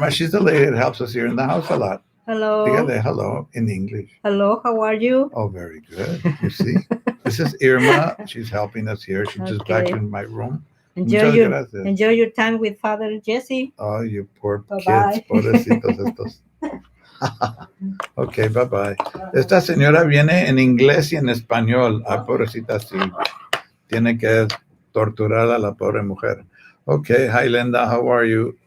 She's the lady that helps us here in the house a lot. Hello. Dígale hello in English. Hello, how are you? Oh, very good. You see? This is Irma. She's helping us here. She just Okay. vacuumed my room. Enjoy your time with Father Jesse. Oh, you poor Bye-bye. kids. Pobrecitos estos. Ok, bye bye. Esta señora viene en inglés y en español. Ay, pobrecita Silvia. Tiene que torturar a la pobre mujer. Okay, hi Linda, how are you?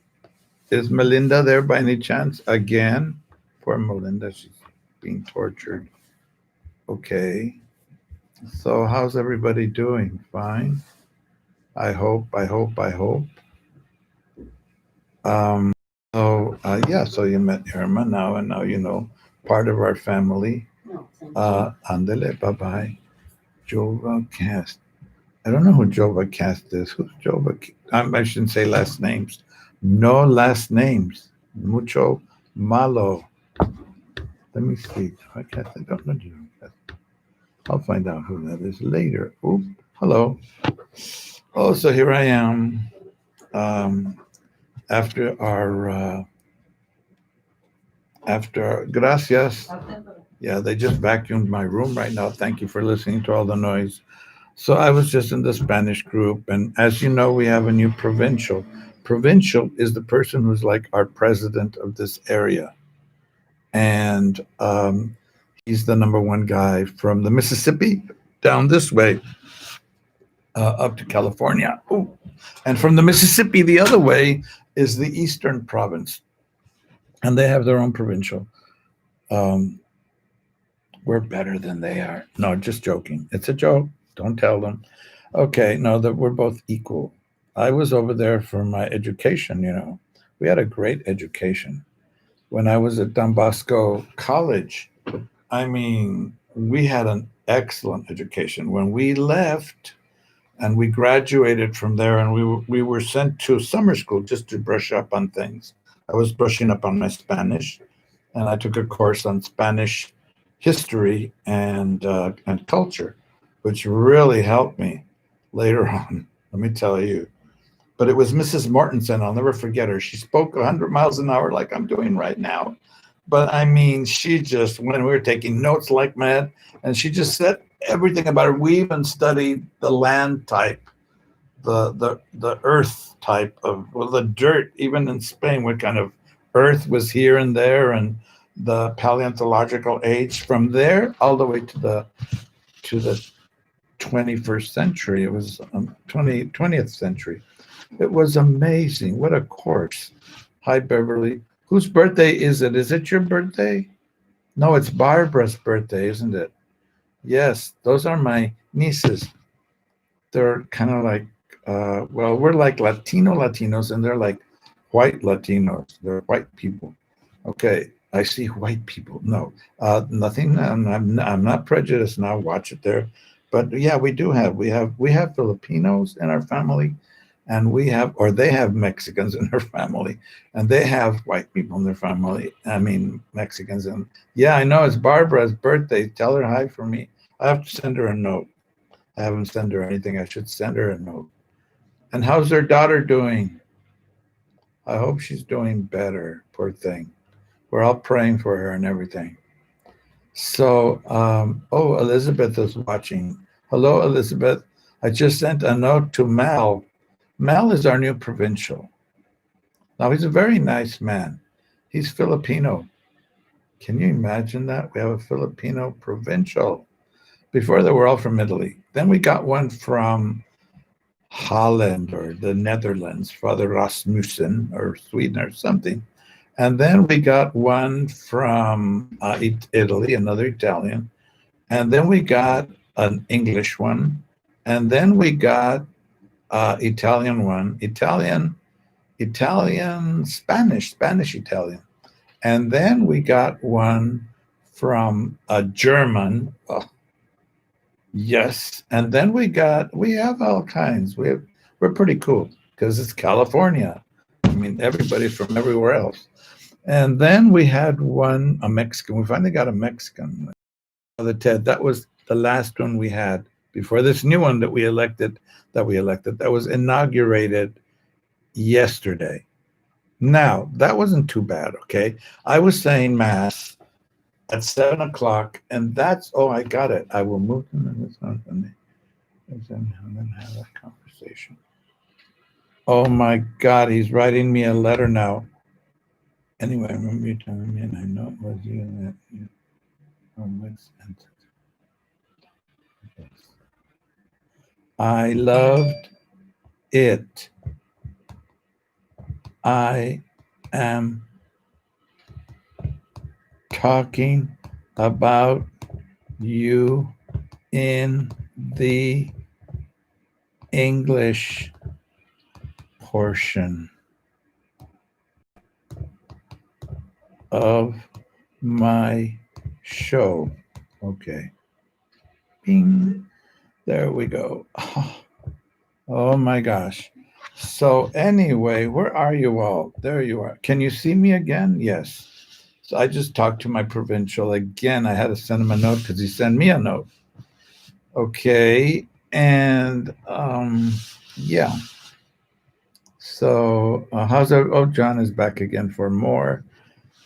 Is Melinda there by any chance? Again? Poor Melinda, she's being tortured. Okay. So how's everybody doing? Fine? I hope. So you met Irma now, and now you know part of our family. Andele, bye-bye. Jova Cast. I don't know who Jova Cast is. Who's Jova? I shouldn't say last names. No last names. Mucho malo. Let me see. Jova Cast. I don't know Jova Cast. I'll find out who that is later. Oh, hello. Oh, so here I am. After gracias. Yeah, they just vacuumed my room right now. Thank you for listening to all the noise. So I was just in the Spanish group, and as you know, we have a new provincial. Provincial is the person who's like our president of this area, and he's the number one guy from the Mississippi down this way up to California. Ooh. And from the Mississippi the other way is the Eastern Province, and they have their own provincial. We're better than they are. No, just joking. It's a joke. Don't tell them. Okay, no, that we're both equal. I was over there for my education, you know. We had a great education. When I was at Don Bosco College, I mean, we had an excellent education. When we left and we graduated from there, and we were sent to summer school just to brush up on things. I was brushing up on my Spanish, and I took a course on Spanish history and culture, which really helped me later on, let me tell you. But it was Mrs. Mortensen. I'll never forget her. She spoke 100 miles an hour like I'm doing right now. But I mean, she just, when we were taking notes like mad, and she just said everything about it. We even studied the land type, the earth type of, well, the dirt, even in Spain, what kind of earth was here and there, and the paleontological age from there all the way to the 21st century. It was 20th century. It was amazing. What a course. Hi, Beverly. Whose birthday is it? Is it your birthday? No, it's Barbara's birthday, isn't it? Yes, those are my nieces. They're kind of like, well, we're like Latinos, and they're like white Latinos. They're white people. Okay, I see white people. No, nothing. I'm not prejudiced now. Watch it there. But yeah, we have Filipinos in our family, and they have Mexicans in their family, and they have white people in their family. I mean, Mexicans. And yeah, I know it's Barbara's birthday. Tell her hi for me. I have to send her a note. I haven't sent her anything. I should send her a note. And how's their daughter doing? I hope she's doing better. Poor thing. We're all praying for her and everything. So, Elizabeth is watching. Hello, Elizabeth. I just sent a note to Mal. Mal is our new provincial. Now, he's a very nice man. He's Filipino. Can you imagine that? We have a Filipino provincial. Before they were all from Italy. Then we got one from Holland or the Netherlands, Father Rasmussen, or Sweden or something. And then we got one from Italy, another Italian. And then we got an English one. And then we got Italian one, Spanish, Italian. And then we got one from a German. Oh, yes. And then we have all kinds. We're pretty cool because it's California. I mean, everybody's from everywhere else. And then we had a Mexican. We finally got a Mexican. Father Ted, that was the last one we had before this new one that was inaugurated yesterday. Now, that wasn't too bad, okay? I was saying Mass at 7 o'clock, and that's, oh, I got it. I will move them in this one and then have that conversation. Oh my God, he's writing me a letter now. Anyway, I remember you telling me, and I know it was you that you. I loved it. I am talking about you in the English portion of my show. Okay. Bing. There we go. Oh my gosh. So anyway, where are you all? There you are. Can you see me again? Yes. So I just talked to my provincial again. I had to send him a note because he sent me a note. Okay. And yeah. So how's that? Oh, John is back again for more.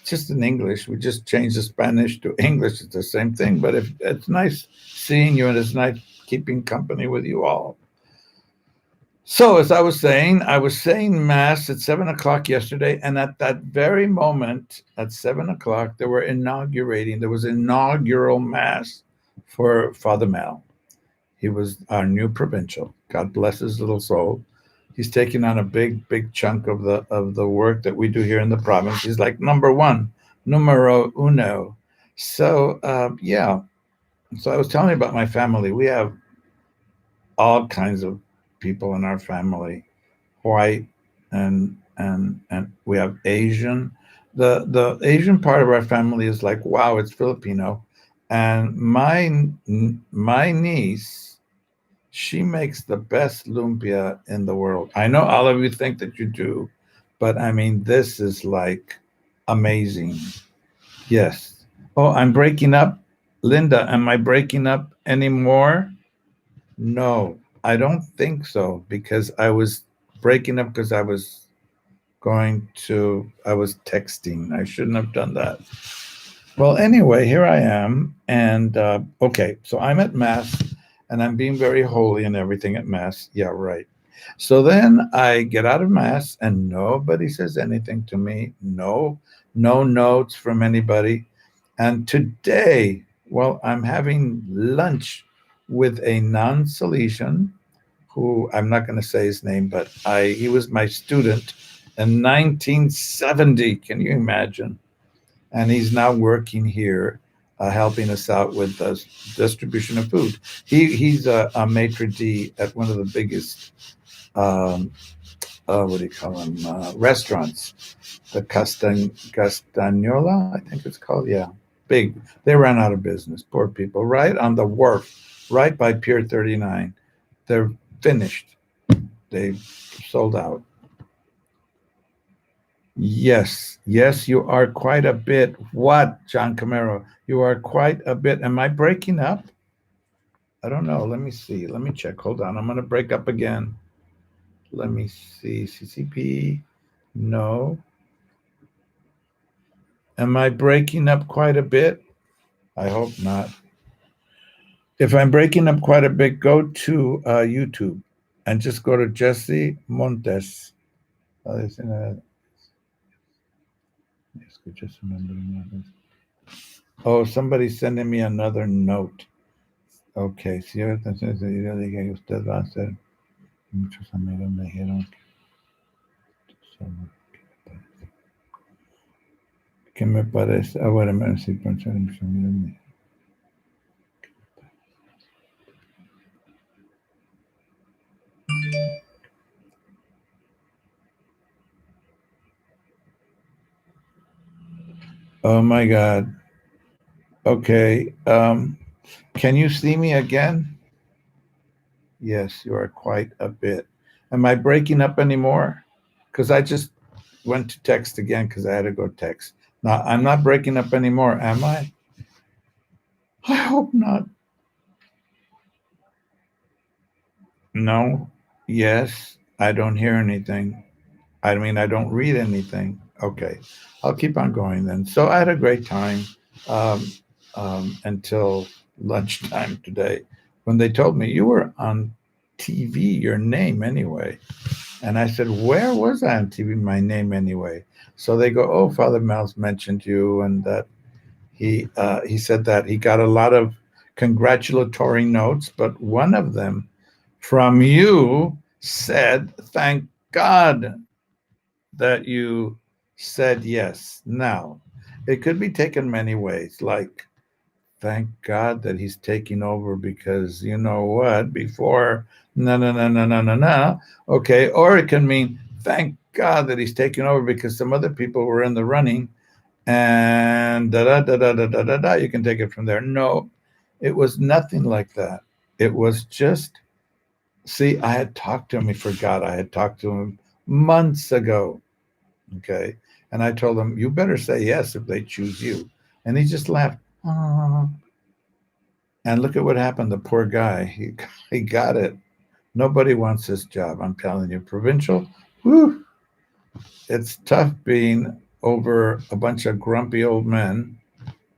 Just in English. We just changed the Spanish to English. It's the same thing, but if it's nice seeing you and it's nice keeping company with you all. So as I was saying Mass at 7 o'clock yesterday, and at that very moment at 7 o'clock, there was inaugural Mass for Father Mal. He was our new provincial. God bless his little soul. He's taking on a big chunk of the work that we do here in the province. He's like number one, numero uno. So yeah. So I was telling you about my family. We have all kinds of people in our family, white and we have Asian. The Asian part of our family is like, wow, it's Filipino. And my niece, she makes the best lumpia in the world. I know all of you think that you do, but I mean, this is like amazing. Yes. Oh, I'm breaking up. Linda, am I breaking up anymore? No, I don't think so because I was breaking up because I was texting. I shouldn't have done that. Well, anyway, here I am. And okay, so I'm at Mass and I'm being very holy and everything at Mass. Yeah, right. So then I get out of Mass and nobody says anything to me. No notes from anybody. And today, well, I'm having lunch with a non Salesian who I'm not going to say his name, but he was my student in 1970. Can you imagine? And he's now working here, helping us out with the distribution of food. He's a maitre d' at one of the biggest, um, what do you call them, restaurants, the Castagnola, I think it's called. Yeah, big. They ran out of business. Poor people. Right on the wharf, right by Pier 39. They're finished. They sold out. Yes, you are quite a bit. What, John Camaro? You are quite a bit. Am I breaking up? I don't know. Let me see. Let me check. Hold on. I'm going to break up again. Let me see. CCP. No. Am I breaking up quite a bit? I hope not. If I'm breaking up quite a bit, go to YouTube and just go to Jesse Montes. Just remembering. Oh, somebody's sending me another note. Ok, si yo entonces yo dije que usted va a hacer, muchos amigos me dijeron que me parece, ahora me sí, muchos amigos me Oh my God. Okay. Can you see me again? Yes, you are quite a bit. Am I breaking up anymore? Because I just went to text again because I had to go text. Now, I'm not breaking up anymore, am I? I hope not. No. Yes. I don't hear anything. I mean, I don't read anything. Okay, I'll keep on going then. So I had a great time um, until lunchtime today when they told me you were on TV, your name anyway. And I said, where was I on TV, my name anyway? So they go, oh, Father Mel's mentioned you, and that he said that he got a lot of congratulatory notes, but one of them from you said, thank God that you said yes. Now, it could be taken many ways, like, thank God that he's taking over because you know what, before, no, no, no, no, no, no, no. Okay, or it can mean, thank God that he's taking over because some other people were in the running and da da da da da da da da. You can take it from there. No, it was nothing like that. It was just, see, I had talked to him. He forgot I had talked to him months ago. Okay. And I told him, you better say yes if they choose you. And he just laughed. "Aw." And look at what happened. The poor guy, he got it. Nobody wants this job. I'm telling you, provincial, whew, it's tough being over a bunch of grumpy old men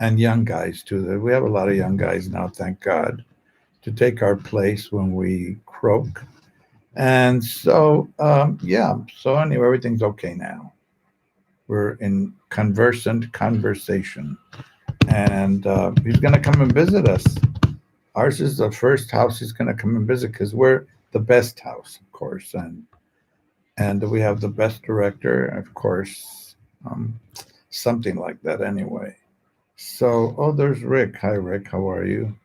and young guys too. We have a lot of young guys now, thank God, to take our place when we croak. And so, yeah. So anyway, everything's okay now. We're in conversant conversation, and he's going to come and visit us. Ours is the first house he's going to come and visit because we're the best house, of course, and we have the best director, of course, um, something like that, anyway. So, oh, there's Rick. Hi, Rick. How are you?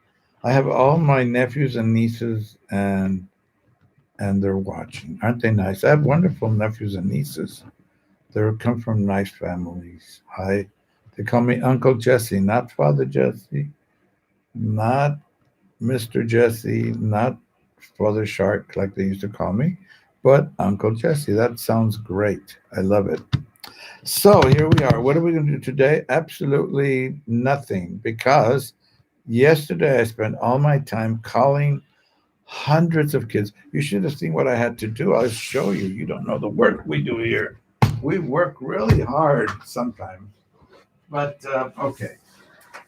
I have all my nephews and nieces, and they're watching. Aren't they nice? I have wonderful nephews and nieces. They come from nice families. Hi. They call me Uncle Jesse, not Father Jesse, not Mr. Jesse, not Father Shark, like they used to call me, but Uncle Jesse. That sounds great. I love it. So here we are. What are we going to do today? Absolutely nothing, because yesterday I spent all my time calling hundreds of kids. You should have seen what I had to do. I'll show you. You don't know the work we do here. We work really hard sometimes. But okay.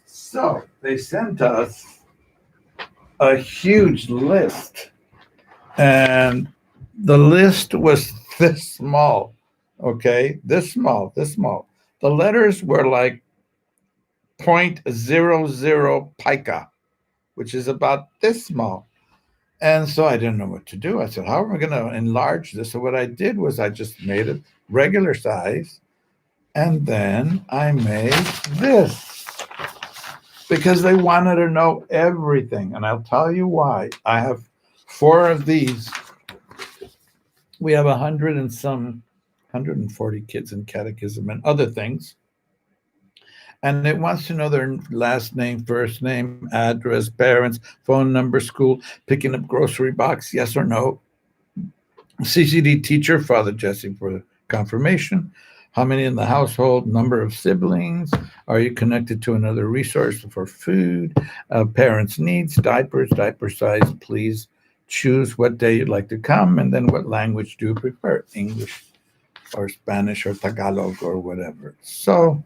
So they sent us a huge list, and the list was this small. Okay, this small, this small. The letters were like 0.00 pica, which is about this small. And so I didn't know what to do. I said, how am I going to enlarge this? So what I did was I just made it regular size, and then I made this because they wanted to know everything. And I'll tell you why. I have four of these. We have 140 kids in catechism and other things. And it wants to know their last name, first name, address, parents, phone number, school, picking up grocery box, yes or no. CCD teacher, Father Jesse for confirmation. How many in the household? Number of siblings? Are you connected to another resource for food? Parents' needs, diapers, diaper size. Please choose what day you'd like to come, and then what language do you prefer? English or Spanish or Tagalog or whatever. So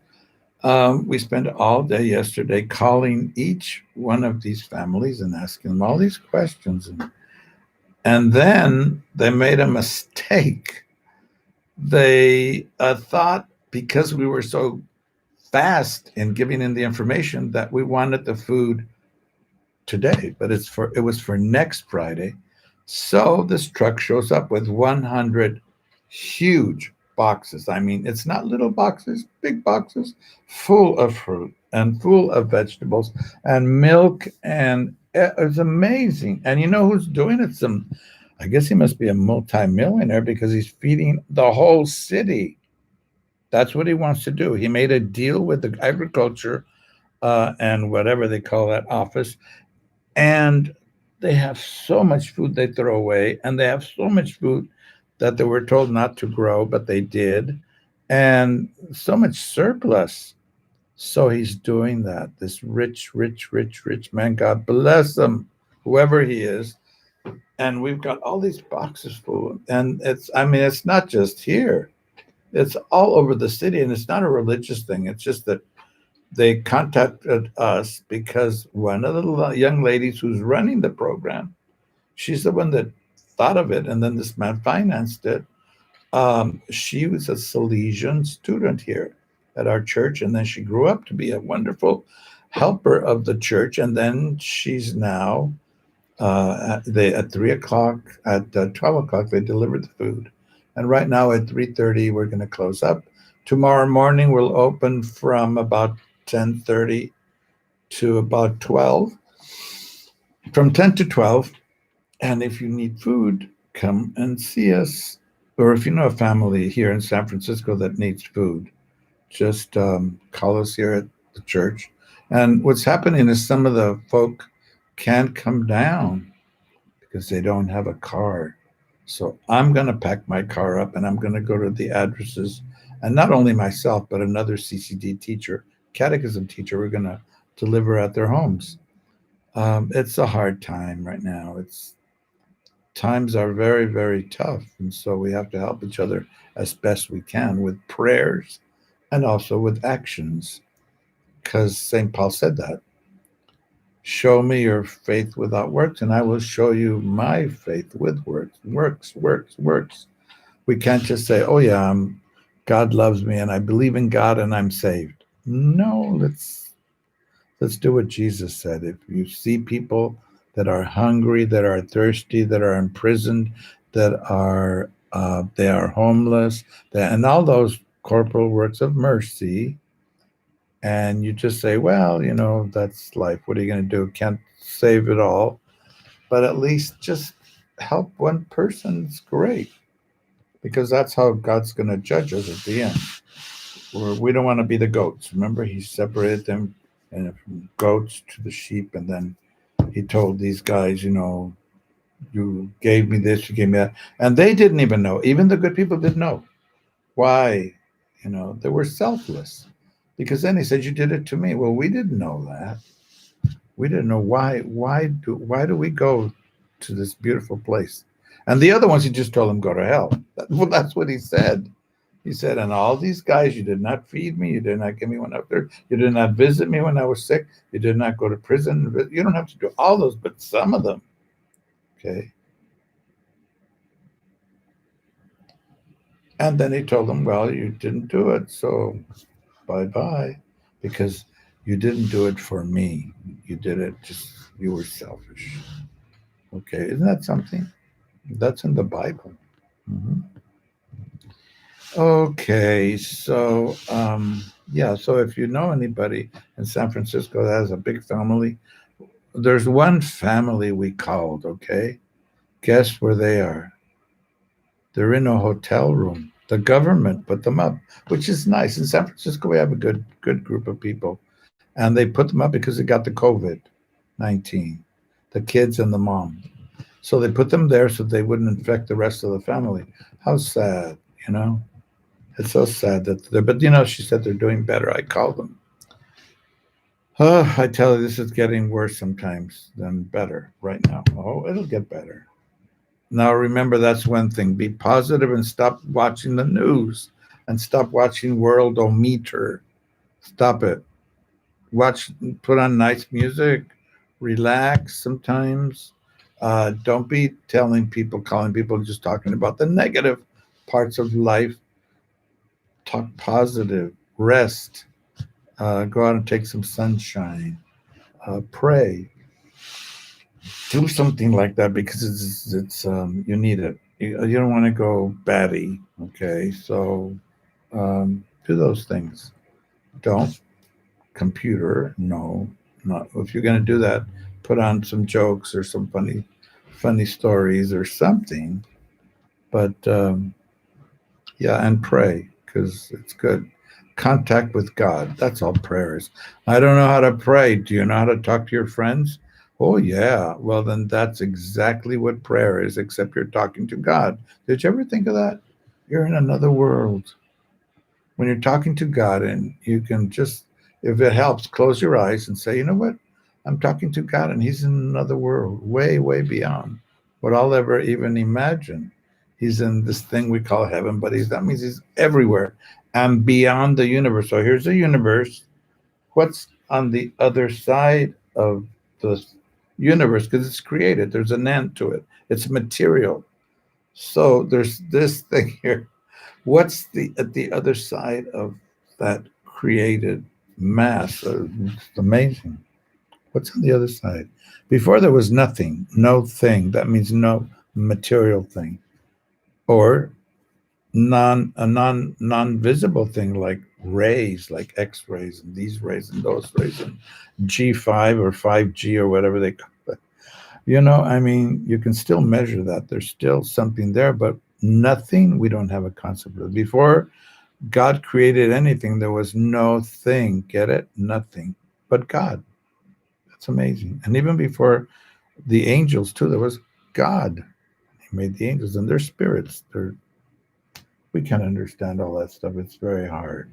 we spent all day yesterday calling each one of these families and asking them all these questions. And then they made a mistake. They thought because we were so fast in giving in the information that we wanted the food today, but it was for next Friday. So this truck shows up with 100 huge boxes. I mean, it's not little boxes, big boxes, full of fruit and full of vegetables and milk, and it's amazing. And you know who's doing it? I guess he must be a multimillionaire because he's feeding the whole city. That's what he wants to do. He made a deal with the agriculture and whatever they call that office, and they have so much food they throw away, and they have so much food that they were told not to grow, but they did, and so much surplus. So he's doing that. This rich, rich, rich, rich man, God bless him, whoever he is. And we've got all these boxes full. And it's not just here. It's all over the city. And it's not a religious thing. It's just that they contacted us because one of the young ladies who's running the program, she's the one that thought of it. And then this man financed it. She was a Salesian student here at our church, and then she grew up to be a wonderful helper of the church. And then she's now at 3 o'clock, at 12 o'clock, they delivered the food, and right now at 3:30 we're going to close up. Tomorrow morning we'll open from about 10:30 to about 12, from 10 to 12. And if you need food, come and see us. Or if you know a family here in San Francisco that needs food, just call us here at the church. And what's happening is some of the folk can't come down because they don't have a car. So I'm going to pack my car up and I'm going to go to the addresses. And not only myself, but another CCD teacher, catechism teacher, we're going to deliver at their homes. It's a hard time right now. Times are very, very tough. And so we have to help each other as best we can with prayers and also with actions. Because St. Paul said that. Show me your faith without works, and I will show you my faith with works. Works, works, works. We can't just say, oh yeah, God loves me and I believe in God and I'm saved. No, let's do what Jesus said. If you see people that are hungry, that are thirsty, that are imprisoned, that are they are homeless, and all those corporal works of mercy, and you just say, well, that's life. What are you going to do? Can't save it all, but at least just help one person. It's great, because that's how God's going to judge us at the end. We don't want to be the goats. Remember, he separated them from goats to the sheep, and then he told these guys, you gave me this, you gave me that. And they didn't even know. Even the good people didn't know why. They were selfless. Because then he said, you did it to me. Well, we didn't know that. We didn't know why. Why do we go to this beautiful place? And the other ones, he just told them, go to hell. Well, that's what he said. He said, and all these guys, you did not feed me. You did not give me one up there. You did not visit me when I was sick. You did not go to prison. You don't have to do all those, but some of them. Okay. And then he told them, well, you didn't do it. So bye-bye, because you didn't do it for me. You did it you were selfish. Okay. Isn't that something? That's in the Bible. Mm-hmm. Okay, so so if you know anybody in San Francisco that has a big family, there's one family we called, okay? Guess where they are? They're in a hotel room. The government put them up, which is nice. In San Francisco, we have a good group of people. And they put them up because they got the COVID-19, the kids and the mom. So they put them there so they wouldn't infect the rest of the family. How sad, It's so sad but she said they're doing better. I called them. Oh, I tell you, this is getting worse sometimes than better right now. Oh, it'll get better. Now, remember, that's one thing. Be positive and stop watching the news and stop watching Worldometer. Stop it. Put on nice music, relax sometimes. Don't be calling people, just talking about the negative parts of life. Talk positive, rest, go out and take some sunshine, pray, do something like that, because it's you need it. You don't want to go batty. Okay, so do those things. Don't computer. No, not if you're going to do that. Put on some jokes or some funny stories or something. But and pray, because it's good. Contact with God. That's all prayer is. I don't know how to pray. Do you know how to talk to your friends? Oh, yeah. Well, then that's exactly what prayer is, except you're talking to God. Did you ever think of that? You're in another world. When you're talking to God, and you can just, if it helps, close your eyes and say, you know what? I'm talking to God, and he's in another world, way, way beyond what I'll ever even imagine. He's in this thing we call heaven, but that means he's everywhere and beyond the universe. So here's the universe. What's on the other side of the universe? Because it's created. There's an end to it. It's material. So there's this thing here. What's at the other side of that created mass? It's amazing. What's on the other side? Before there was nothing, no thing. That means no material thing, or non visible thing like rays, like X-rays and these rays and those rays and G5 or 5G or whatever they call it. I mean, you can still measure that. There's still something there, but nothing. We don't have a concept of it. Before God created anything, there was no thing. Get it? Nothing but God. That's amazing. And even before the angels too, there was God. He made the angels and they're spirits. We can't understand all that stuff. It's very hard.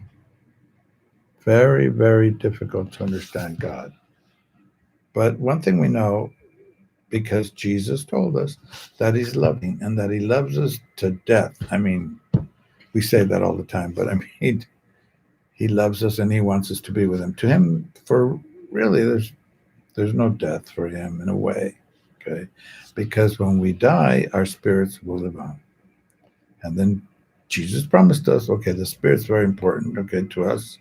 Very, very difficult to understand God. But one thing we know, because Jesus told us that he's loving and that he loves us to death. I mean, we say that all the time, but I mean, he loves us and he wants us to be with him. To him, for really, there's no death for him in a way, okay? Because when we die, our spirits will live on. And then Jesus promised us, okay, the spirit's very important, okay, to us.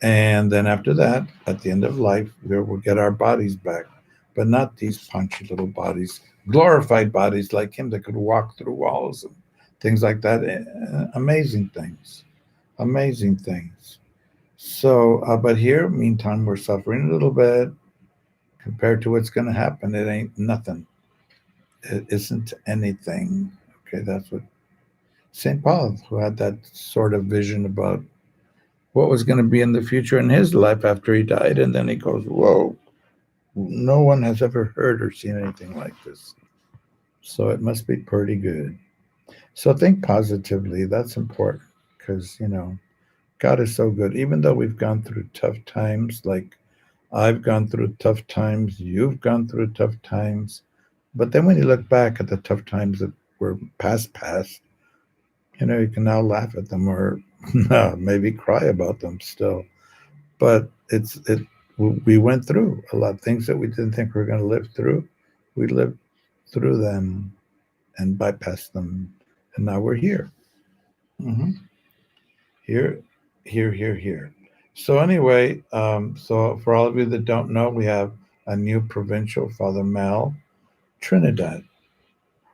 And then after that, at the end of life, we'll get our bodies back, but not these punchy little bodies, glorified bodies like him that could walk through walls and things like that. Amazing things, amazing things. So, but here, meantime, we're suffering a little bit compared to what's going to happen. It ain't nothing. It isn't anything. Okay, that's what St. Paul, who had that sort of vision about what was going to be in the future in his life after he died. And then he goes, whoa, no one has ever heard or seen anything like this. So it must be pretty good. So think positively. That's important because, God is so good. Even though we've gone through tough times, like I've gone through tough times, you've gone through tough times. But then when you look back at the tough times that were past, you can now laugh at them or maybe cry about them still. But we went through a lot of things that we didn't think we were going to live through. We lived through them and bypassed them, and now we're here. Mm-hmm. Here. So anyway, so for all of you that don't know, we have a new provincial, Father Mal Trinidad,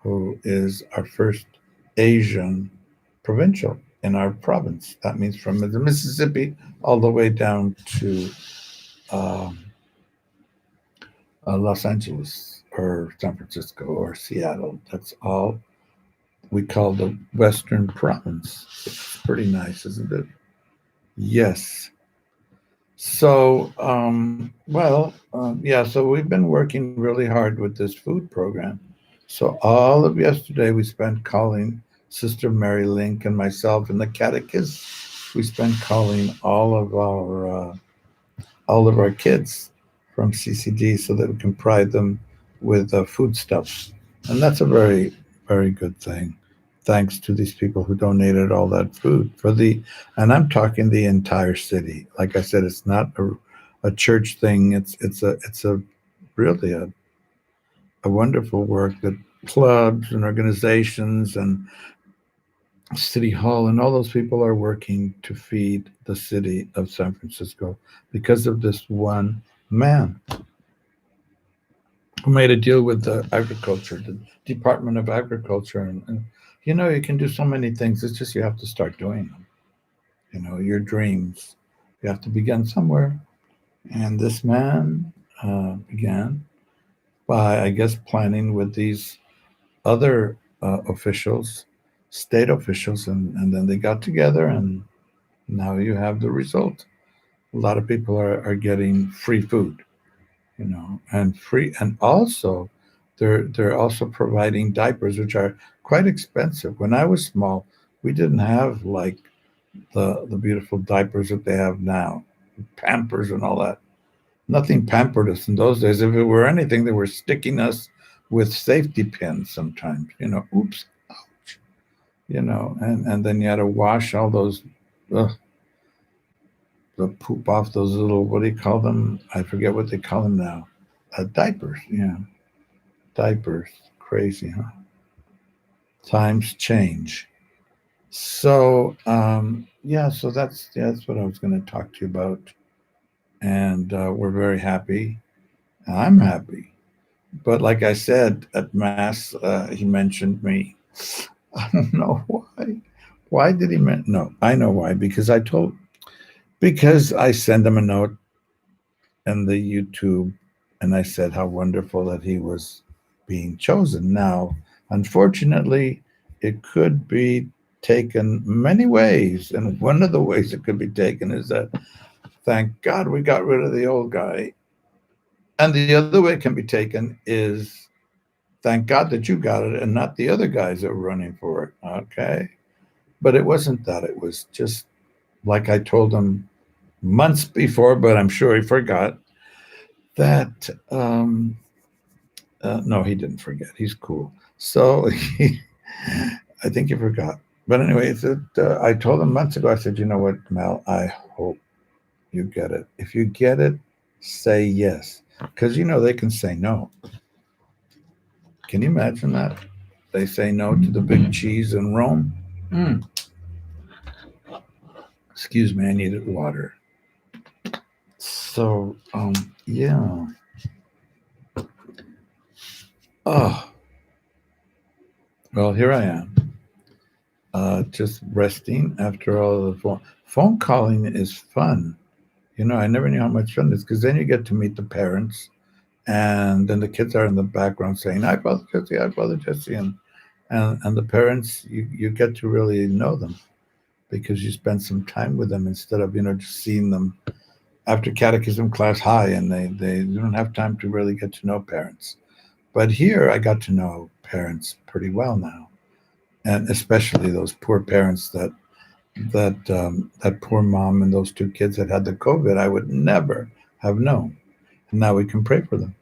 who is our first Asian provincial in our province. That means from the Mississippi all the way down to Los Angeles or San Francisco or Seattle. That's all we call the Western Province. It's pretty nice, isn't it? Yes. So, yeah, so we've been working really hard with this food program. So all of yesterday we spent calling Sister Mary Link and myself and the catechist. We spent calling all of our kids from CCD so that we can provide them with foodstuffs. And that's a very, very good thing. Thanks to these people who donated all that food and I'm talking the entire city. Like I said, it's not a church thing. It's a really a wonderful work that clubs and organizations and City Hall and all those people are working to feed the city of San Francisco because of this one man who made a deal with the Department of Agriculture. And you can do so many things. It's just you have to start doing them. Your dreams. You have to begin somewhere. And this man began by, I guess, planning with these other officials, state officials, and then they got together, and now you have the result. A lot of people are getting free food, and also they're also providing diapers, which are quite expensive. When I was small, we didn't have like the beautiful diapers that they have now, Pampers and all that. Nothing pampered us in those days. If it were anything, they were sticking us with safety pins sometimes, oops, ouch, and then you had to wash all those, ugh, the poop off those little, what do you call them? I forget what they call them now. Diapers, yeah. Diapers. Crazy, huh? Times change. So, yeah, so that's what I was going to talk to you about. And we're very happy. I'm happy. But like I said at Mass, he mentioned me. I don't know why. Why did he No, I know why. Because I sent him a note in the YouTube, and I said how wonderful that he was being chosen. Now, unfortunately, it could be taken many ways, and one of the ways it could be taken is that thank God we got rid of the old guy. And the other way it can be taken is thank God that you got it and not the other guys that were running for it. Okay. But it wasn't that. It was just like I told him months before, but I'm sure he forgot that no, he didn't forget. He's cool. So I think he forgot. But anyway, I told him months ago, I said, you know what, Mel, I hope you get it. If you get it, say yes. Because, they can say no. Can you imagine that? They say no to the big cheese in Rome. Mm. Excuse me, I needed water. So, yeah. Oh, well, here I am. Just resting after all of the phone calling is fun. I never knew how much fun it is because then you get to meet the parents, and then the kids are in the background saying, "Hi, Brother Jesse, hi, Brother Jesse," and the parents, you get to really know them because you spend some time with them instead of just seeing them after catechism class high, and they don't have time to really get to know parents. But here I got to know parents pretty well now, and especially those poor parents that poor mom and those two kids that had the COVID. I would never have known. And now we can pray for them.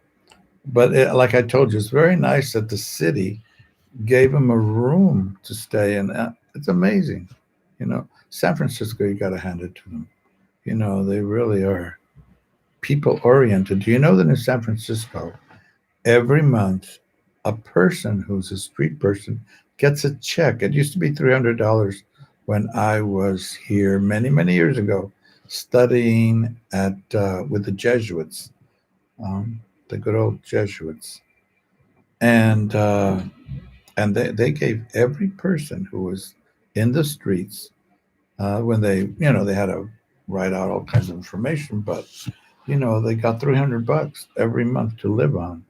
But like I told you, it's very nice that the city gave them a room to stay in. It's amazing. San Francisco, you got to hand it to them. They really are people oriented. Do you know that in San Francisco, every month, a person who's a street person gets a check? It used to be $300 when I was here many, many years ago, studying at with the Jesuits, the good old Jesuits, and they gave every person who was in the streets when they had to write out all kinds of information, but they got $300 every month to live on.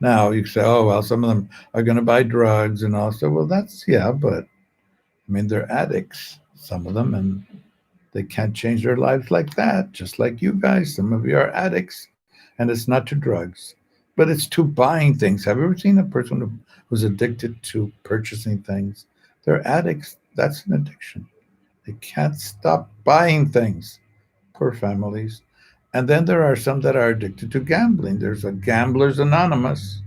Now you say, oh well, some of them are going to buy drugs and all. So well, that's yeah, but I mean they're addicts, some of them, and they can't change their lives like that. Just like you guys, some of you are addicts, and it's not to drugs, but it's to buying things. Have you ever seen a person who's addicted to purchasing things? They're addicts. That's an addiction. They can't stop buying things. Poor families. And then there are some that are addicted to gambling. There's a Gamblers Anonymous.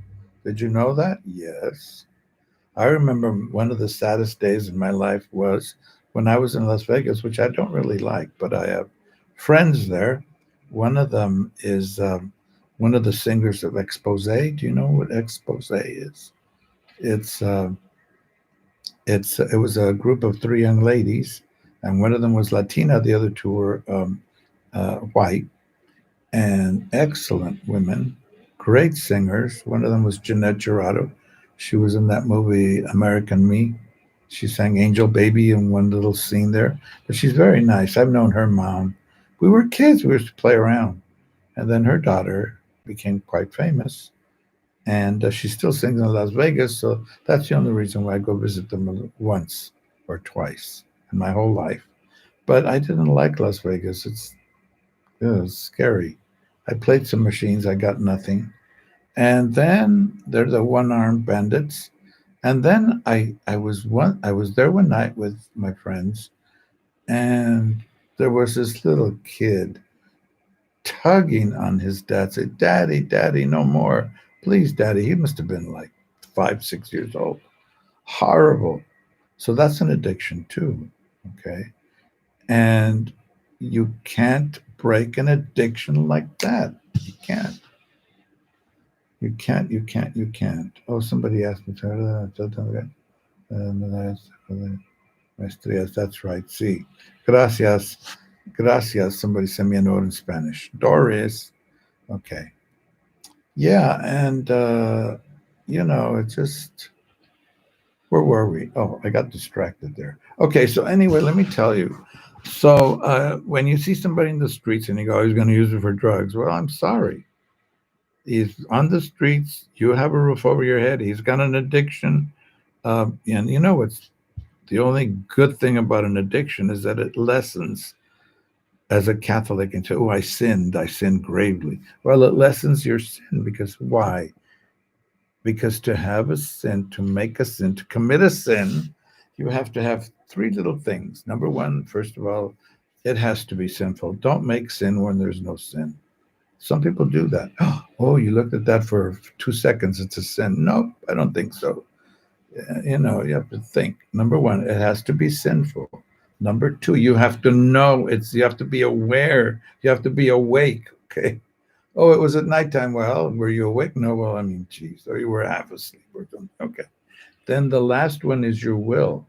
Did you know that? Yes. I remember one of the saddest days in my life was when I was in Las Vegas, which I don't really like, but I have friends there. One of them is one of the singers of Expose. Do you know what Expose is? It's it was a group of three young ladies, and one of them was Latina. The other two were white, and excellent women, great singers. One of them was Jeanette Gerardo. She was in that movie American Me. She sang Angel Baby in one little scene there. But she's very nice. I've known her mom. We were kids. We used to play around. And then her daughter became quite famous. And she still sings in Las Vegas. So that's the only reason why I go visit them once or twice in my whole life. But I didn't like Las Vegas. It was scary. I played some machines. I got nothing. And then there's the one-armed bandits. And then I was there one night with my friends, and there was this little kid tugging on his dad, say, "Daddy, Daddy, no more." Please, Daddy. He must have been like 5, 6 years old. Horrible. So that's an addiction too. Okay. And you can't break an addiction like that. You can't. You can't. Oh, somebody asked me. Maestrías, that's right. Sí. Gracias. Gracias. Somebody sent me a note in Spanish. Doris. Okay. Yeah. And, it just, where were we? Oh, I got distracted there. Okay. So, anyway, let me tell you. So, when you see somebody in the streets and you go, he's going to use it for drugs, well, I'm sorry. He's on the streets. You have a roof over your head. He's got an addiction. And what's the only good thing about an addiction is that it lessens as a Catholic and say, oh, I sinned gravely. Well, it lessens your sin because why? Because to have a sin, to make a sin, to commit a sin, you have to have three little things. Number one, first of all, it has to be sinful. Don't make sin when there's no sin. Some people do that. Oh, you looked at that for 2 seconds. It's a sin. No, I don't think so. You have to think. Number one, it has to be sinful. Number two, you have to know you have to be aware. You have to be awake. Okay. Oh, it was at nighttime. Well, were you awake? No. Well, I mean, geez, or you were half asleep or something. Okay. Then the last one is your will.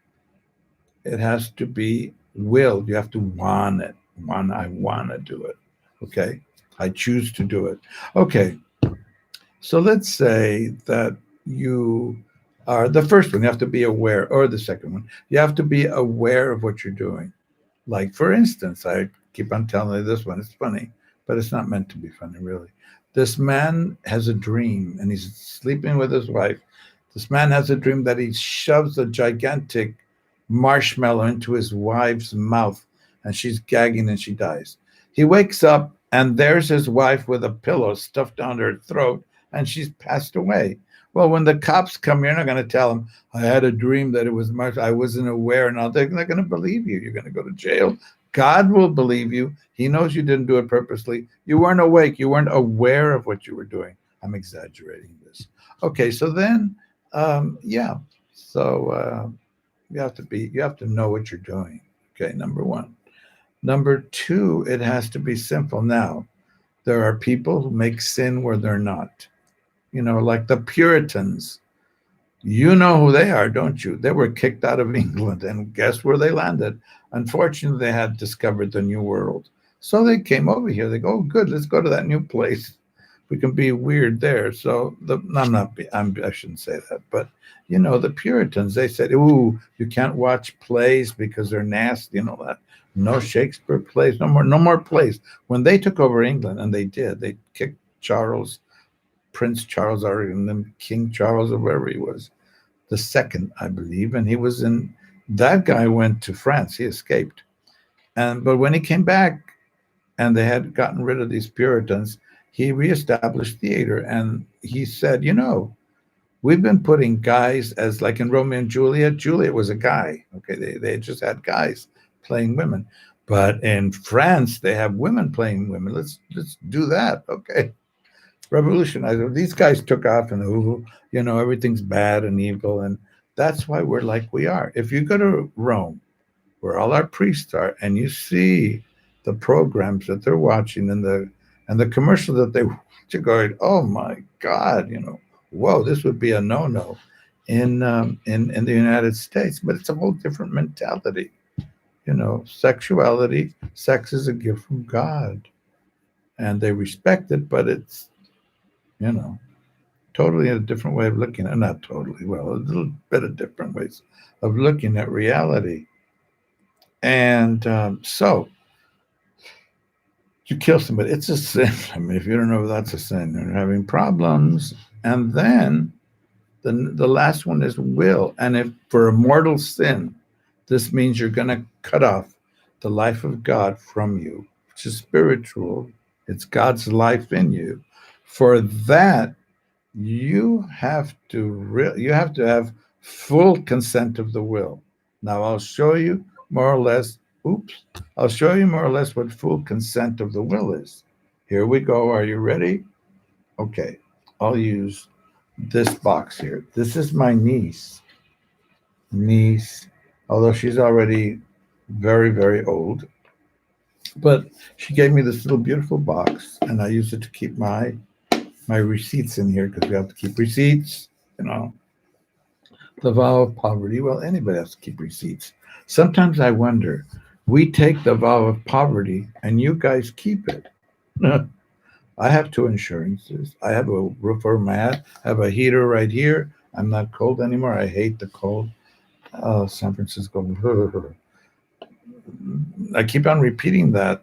It has to be will. You have to want it. I want to do it. Okay. I choose to do it. Okay. So let's say that you are the first one, you have to be aware, or the second one, you have to be aware of what you're doing. Like, for instance, I keep on telling you this one, it's funny, but it's not meant to be funny, really. This man has a dream and he's sleeping with his wife. This man has a dream that he shoves a gigantic marshmallow into his wife's mouth and she's gagging and she dies. He wakes up and there's his wife with a pillow stuffed down her throat and she's passed away. Well, when the cops come, you're not going to tell them, I had a dream that it was I wasn't aware. Now they're not going to believe you. You're going to go to jail. God will believe you. He knows you didn't do it purposely. You weren't awake. You weren't aware of what you were doing. I'm exaggerating this. Okay, so then, yeah. So you have to know what you're doing. Okay, number one. Number two, it has to be simple. Now, there are people who make sin where they're not. Like the Puritans. You know who they are, don't you? They were kicked out of England, and guess where they landed? Unfortunately, they had discovered the New World. So they came over here. They go, oh, good, let's go to that new place. We can be weird there. So I shouldn't say that, but the Puritans, they said, ooh, you can't watch plays because they're nasty and all that. No Shakespeare plays, no more plays. When they took over England, and they did, they kicked Prince Charles, or then King Charles, or wherever he was, the second, I believe, and he was in. That guy went to France. He escaped, but when he came back, and they had gotten rid of these Puritans, he reestablished theater, and he said, we've been putting guys as like in Romeo and Juliet. Juliet was a guy. Okay, they just had guys playing women, but in France they have women playing women. Let's do that. Okay. Revolutionized. These guys took off, and everything's bad and evil, and that's why we're like we are. If you go to Rome, where all our priests are, and you see the programs that they're watching and the commercials that they watch, you're going, oh my God, whoa, this would be a no-no in the United States, but it's a whole different mentality. Sexuality, sex is a gift from God, and they respect it, but it's you know, totally a different way of looking at, not totally, well, a little bit of different ways of looking at reality. And so you kill somebody, it's a sin. I mean, if you don't know if that's a sin, you're having problems. And then the last one is will. And if for a mortal sin, this means you're going to cut off the life of God from you, which is spiritual. It's God's life in you. For that, you have to have full consent of the will. Now I'll show you more or less. I'll show you more or less what full consent of the will is. Here we go. Are you ready? Okay. I'll use this box here. This is my niece, although she's already very, very old. But she gave me this little beautiful box, and I use it to keep my receipts in here because we have to keep receipts. You know, the vow of poverty. Well, anybody has to keep receipts. Sometimes I wonder. We take the vow of poverty, and you guys keep it. I have two insurances. I have a roof over my head. I have a heater right here. I'm not cold anymore. I hate the cold. Oh, San Francisco. I keep on repeating that.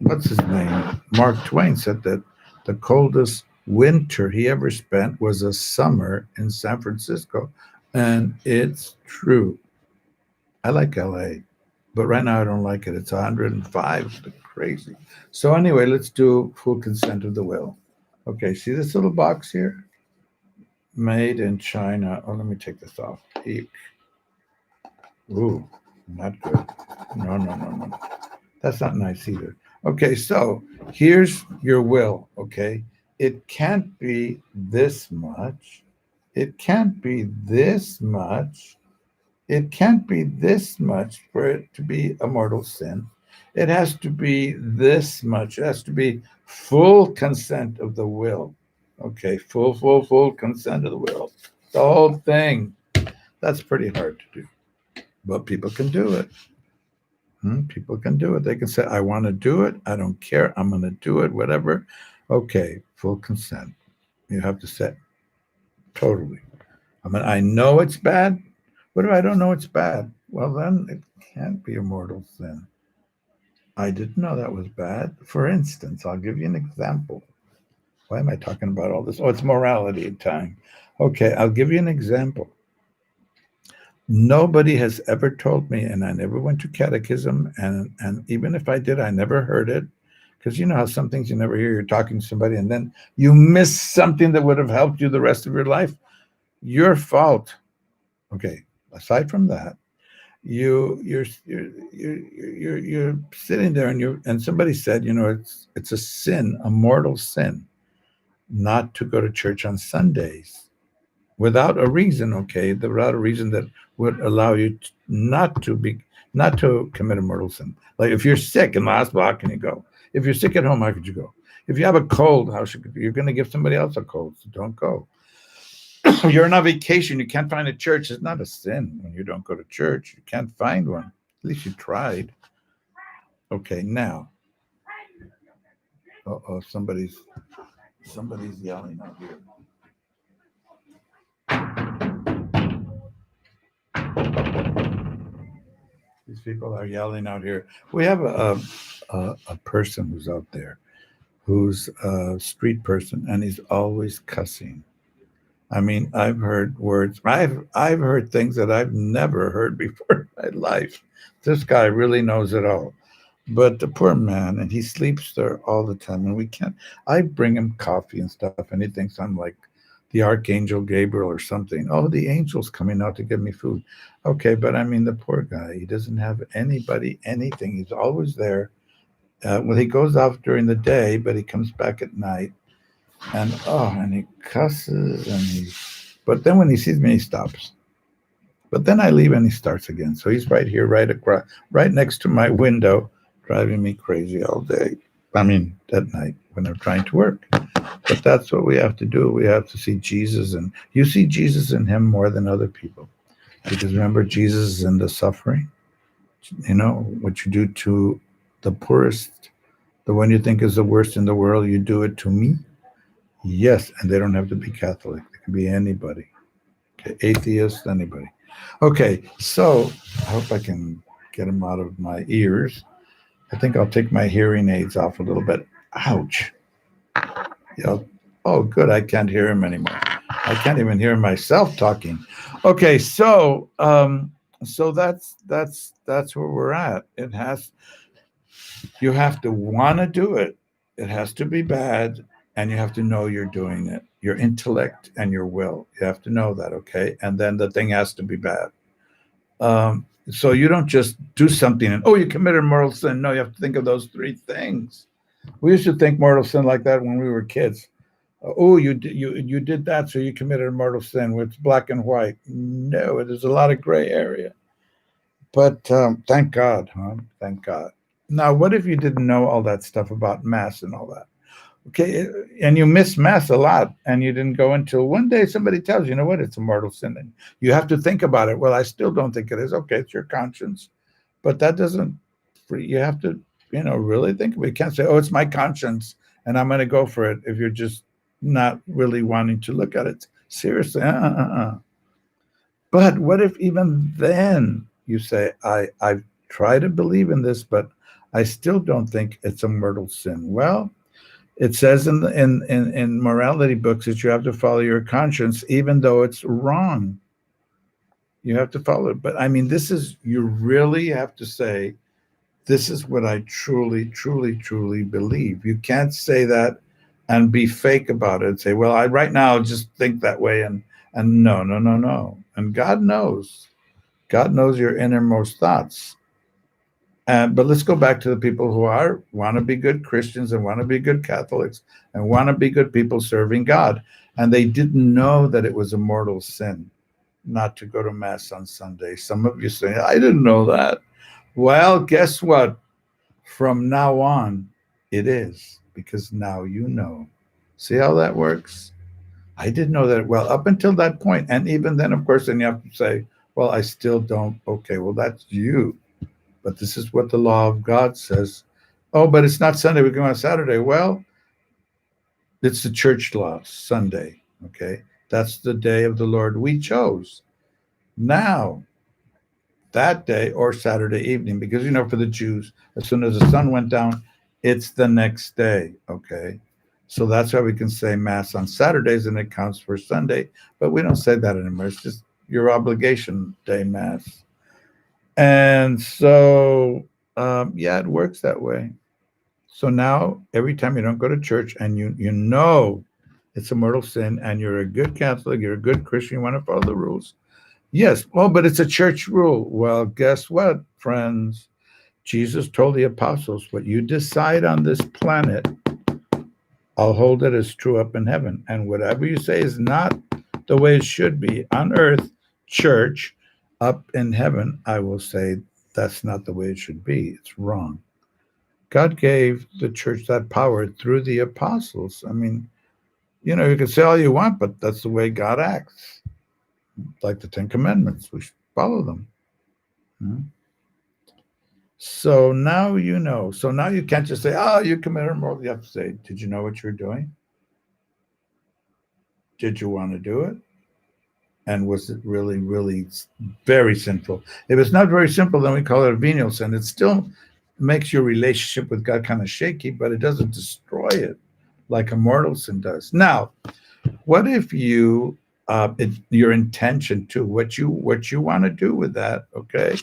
What's his name? Mark Twain said that the coldest winter he ever spent was a summer in San Francisco. And it's true. I like LA, but right now I don't like it. It's 105. It's crazy. So, anyway, let's do full consent of the will. Okay, see this little box here? Made in China. Oh, let me take this off. Eek. Ooh, not good. No. That's not nice either. Okay, so here's your will, okay? It can't be this much. It can't be this much. It can't be this much for it to be a mortal sin. It has to be this much. It has to be full consent of the will. Okay, full consent of the will. The whole thing. That's pretty hard to do, but people can do it. People can do it. They can say, I want to do it. I don't care. I'm going to do it, whatever. Okay, full consent. You have to say, totally. I mean, I know it's bad. What if I don't know it's bad? Well, then it can't be a mortal sin. I didn't know that was bad. For instance, I'll give you an example. Why am I talking about all this? Oh, it's morality time. Okay, I'll give you an example. Nobody has ever told me, and I never went to catechism, and even if I did, I never heard it. Because you know how some things you never hear, you're talking to somebody, and then you miss something that would have helped you the rest of your life. Your fault. Okay, aside from that, you're sitting there and somebody said, you know, it's a sin, a mortal sin, not to go to church on Sundays without a reason, okay, without a reason that would allow you not to commit a mortal sin. Like if you're sick in the hospital, how can you go? If you're sick at home, how could you go? If you have a cold, you're going to give somebody else a cold, so don't go. You're on a vacation, you can't find a church. It's not a sin when you don't go to church. You can't find one. At least you tried. Okay, now. Uh-oh, somebody's yelling out here. These people are yelling out here. We have a person who's out there, who's a street person, and he's always cussing. I mean, I've heard words. I've heard things that I've never heard before in my life. This guy really knows it all. But the poor man, and he sleeps there all the time, and we can't. I bring him coffee and stuff, and he thinks I'm like the Archangel Gabriel or something. Oh, the angel's coming out to give me food. Okay, but I mean, the poor guy, he doesn't have anybody, anything. He's always there. Well, he goes off during the day, but he comes back at night. And he cusses but then when he sees me, he stops. But then I leave and he starts again. So he's right here, right across, right next to my window, driving me crazy all day. I mean, at night when I'm trying to work. But that's what we have to do. We have to see Jesus, and you see Jesus in him more than other people. Because remember, Jesus is in the suffering. You know, what you do to the poorest, the one you think is the worst in the world, you do it to me. Yes, and they don't have to be Catholic. They can be anybody. Okay, atheist, anybody. Okay, so I hope I can get them out of my ears. I think I'll take my hearing aids off a little bit. Ouch. Yeah. Oh, good. I can't hear him anymore. I can't even hear myself talking. Okay, so that's where we're at. You have to want to do it. It has to be bad, and you have to know you're doing it. Your intellect and your will. You have to know that, okay? And then the thing has to be bad. So you don't just do something and, you committed mortal sin. No, you have to think of those three things. We used to think mortal sin like that when we were kids. Oh, you did that, so you committed a mortal sin. It's black and white. No, there's a lot of gray area. But thank God, huh? Thank God. Now, what if you didn't know all that stuff about mass and all that? Okay, and you miss mass a lot, and you didn't go until one day somebody tells you, you know what, it's a mortal sin, and you have to think about it. Well, I still don't think it is. Okay, it's your conscience, but that doesn't. You have to, really think of it. You can't say, oh, it's my conscience, and I'm going to go for it if you're just not really wanting to look at it seriously. But what if even then you say, I try to believe in this, but I still don't think it's a mortal sin? Well, it says in morality books that you have to follow your conscience, even though it's wrong. You have to follow it. But I mean, you really have to say, this is what I truly, truly, truly believe. You can't say that and be fake about it and say, well, I right now just think that way. And no, no, no, no. And God knows. God knows your innermost thoughts. But let's go back to the people who want to be good Christians and want to be good Catholics and want to be good people serving God. And they didn't know that it was a mortal sin not to go to Mass on Sunday. Some of you say, I didn't know that. Well, guess what? From now on, it is, because now you know. See how that works? I didn't know that. Well, up until that point, and even then, of course, then you have to say, well, I still don't. Okay, well, that's you. But this is what the law of God says. Oh, but it's not Sunday. We're going on Saturday. Well, it's the church law, Sunday. Okay. That's the day of the Lord we chose. Now, that day or Saturday evening, because, for the Jews, as soon as the sun went down, it's the next day. Okay. So that's why we can say Mass on Saturdays and it counts for Sunday. But we don't say that anymore. It's just your obligation day Mass. And so, it works that way. So now, every time you don't go to church and you know it's a mortal sin and you're a good Catholic, you're a good Christian, you want to follow the rules. Yes, but it's a church rule. Well, guess what, friends? Jesus told the apostles, what you decide on this planet, I'll hold it as true up in heaven. And whatever you say is not the way it should be on earth, church, up in heaven, I will say that's not the way it should be. It's wrong. God gave the church that power through the apostles. I mean, you can say all you want, but that's the way God acts. Like the Ten Commandments, we should follow them. So now you know. So now you can't just say, oh, you committed a moral. You have to say, did you know what you're doing? Did you want to do it? And was it really, really very sinful? If it's not very simple, then we call it a venial sin. It still makes your relationship with God kind of shaky, but it doesn't destroy it like a mortal sin does. Now, what if your intention too, what you want to do with that? Okay,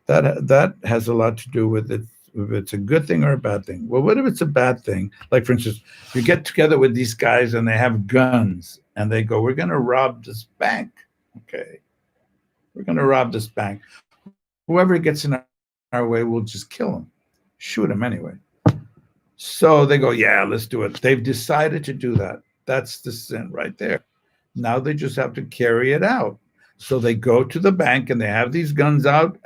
that has a lot to do with it. If it's a good thing or a bad thing. Well, what if it's a bad thing? Like, for instance, you get together with these guys and they have guns and they go, we're going to rob this bank. Okay. We're going to rob this bank. Whoever gets in our way, we'll just kill him, shoot him anyway. So they go, yeah, let's do it. They've decided to do that. That's the sin right there. Now they just have to carry it out. So they go to the bank and they have these guns out.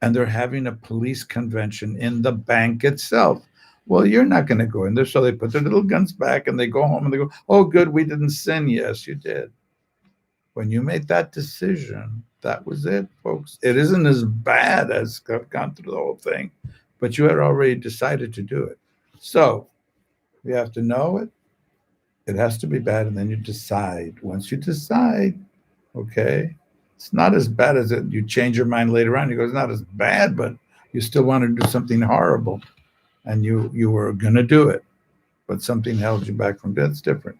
And they're having a police convention in the bank itself. Well, you're not going to go in there. So they put their little guns back and they go home and they go, oh, good, we didn't sin. Yes, you did. When you made that decision, that was it, folks. It isn't as bad as I've gone through the whole thing, but you had already decided to do it. So you have to know it. It has to be bad, and then you decide. Once you decide, okay, it's not as bad as it. You change your mind later on. You go, it's not as bad, but you still want to do something horrible, and you were going to do it, but something held you back from that's different.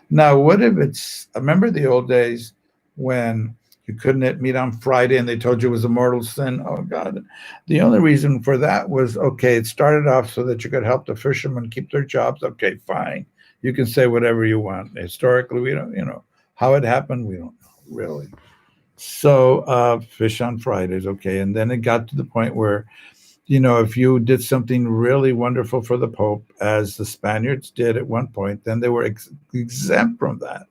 Now, what if it's? Remember the old days when you couldn't meet on Friday, and they told you it was a mortal sin. Oh God! The only reason for that was okay. It started off so that you could help the fishermen keep their jobs. Okay, fine. You can say whatever you want. Historically, we don't. How it happened, we don't know really. So fish on Fridays, okay. And then it got to the point where, if you did something really wonderful for the Pope, as the Spaniards did at one point, then they were exempt from that.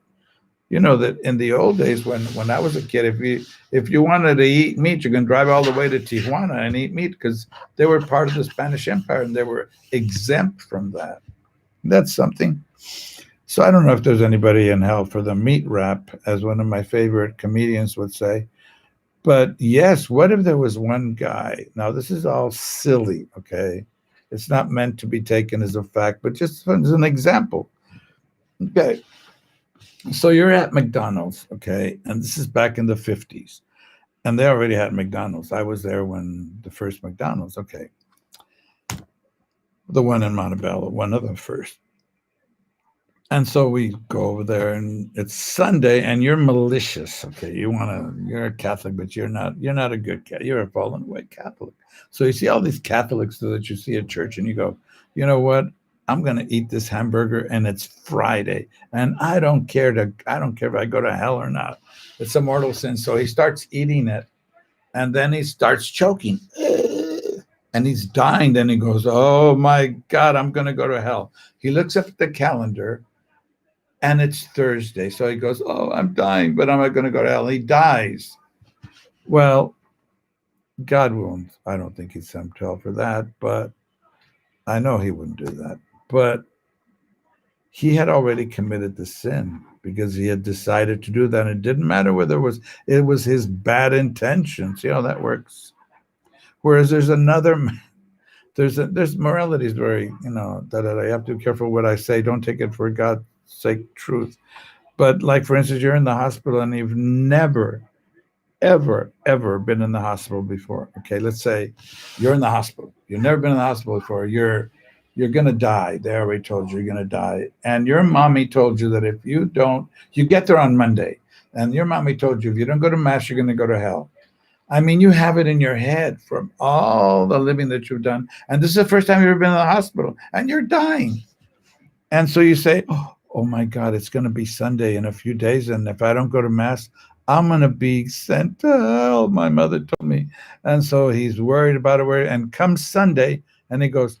That in the old days, when I was a kid, if you wanted to eat meat, you can drive all the way to Tijuana and eat meat because they were part of the Spanish Empire and they were exempt from that. That's something. So I don't know if there's anybody in hell for the meat wrap, as one of my favorite comedians would say. But yes, what if there was one guy? Now, this is all silly, okay? It's not meant to be taken as a fact, but just as an example. Okay. So you're at McDonald's, okay? And this is back in the 50s. And they already had McDonald's. I was there when the first McDonald's, okay. The one in Montebello, one of the first. And so we go over there, and it's Sunday, and you're malicious. Okay, you're a Catholic, but you're not a good Catholic. You're a fallen away Catholic. So you see all these Catholics that you see at church, and you go, you know what? I'm going to eat this hamburger, and it's Friday, and I don't care if I go to hell or not. It's a mortal sin. So he starts eating it, and then he starts choking, and he's dying. Then he goes, "Oh my God, I'm going to go to hell." He looks up at the calendar. And it's Thursday. So he goes, "Oh, I'm dying, but I'm not going to go to hell." He dies. Well, God won't. I don't think he'd send him to hell for that, but I know he wouldn't do that. But he had already committed the sin because he had decided to do that. And it didn't matter whether it was his bad intention. See how that works? Whereas there's morality is very, that I have to be careful what I say. Don't take it for God's sake truth. But like, for instance, you're in the hospital and you've never, ever, ever been in the hospital before. Okay, let's say you're in the hospital. You've never been in the hospital before. You're going to die. They already told you you're going to die. And your mommy told you that if you get there on Monday. And your mommy told you if you don't go to Mass, you're going to go to hell. I mean, you have it in your head from all the living that you've done. And this is the first time you've ever been in the hospital. And you're dying. And so you say, oh my God, it's going to be Sunday in a few days. And if I don't go to Mass, I'm going to be sent to hell, my mother told me. And so he's worried about it. And comes Sunday, and he goes,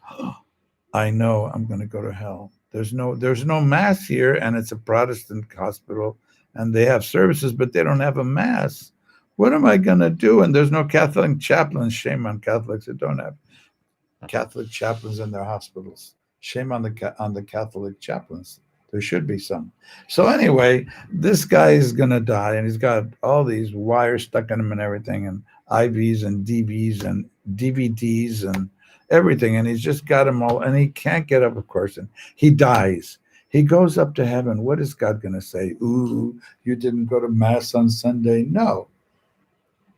I know I'm going to go to hell. There's no Mass here, and it's a Protestant hospital, and they have services, but they don't have a Mass. What am I going to do? And there's no Catholic chaplains. Shame on Catholics that don't have Catholic chaplains in their hospitals. Shame on the Catholic chaplains. There should be some. So anyway, this guy is going to die, and he's got all these wires stuck in him and everything, and IVs and DVs and DVDs and everything, and he's just got them all, and he can't get up, of course, and he dies. He goes up to heaven. What is God going to say? Ooh, you didn't go to Mass on Sunday? No.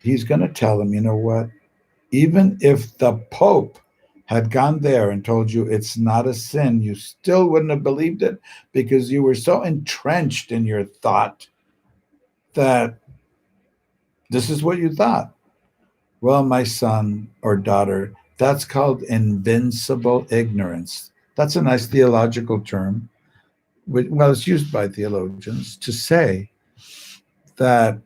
He's going to tell him, you know what? Even if the Pope had gone there and told you it's not a sin, you still wouldn't have believed it because you were so entrenched in your thought that this is what you thought. Well, my son or daughter, that's called invincible ignorance. That's a nice theological term. Well, it's used by theologians to say that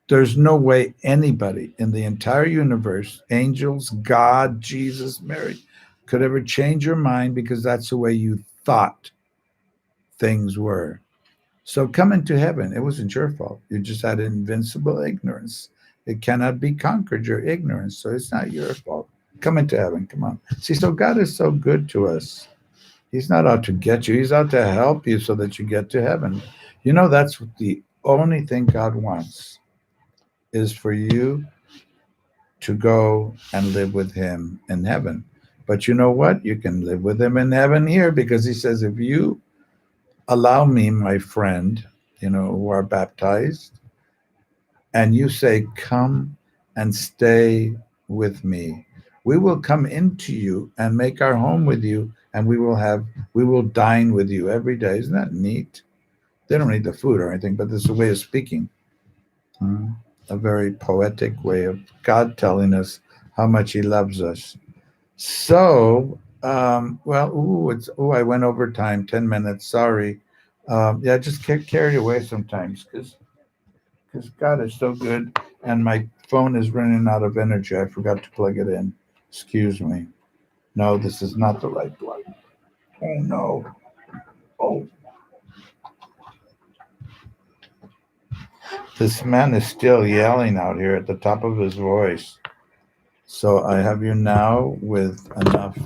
there's no way anybody in the entire universe, angels, God, Jesus, Mary, could ever change your mind because that's the way you thought things were. So coming to heaven, it wasn't your fault. You just had invincible ignorance. It cannot be conquered, your ignorance. So it's not your fault. Come into heaven. Come on. See, so God is so good to us. He's not out to get you. He's out to help you so that you get to heaven. That's the only thing God wants is for you to go and live with him in heaven. But you know what? You can live with him in heaven here because he says, if you allow me, my friend, who are baptized, and you say, come and stay with me, we will come into you and make our home with you, and we will dine with you every day. Isn't that neat? They don't need the food or anything, but this is a way of speaking. A very poetic way of God telling us how much he loves us. So, I went over time, 10 minutes. Sorry. I just get carried away sometimes because God is so good and my phone is running out of energy. I forgot to plug it in. Excuse me. No, this is not the right blood. Oh no. Oh, this man is still yelling out here at the top of his voice. So I have you now with enough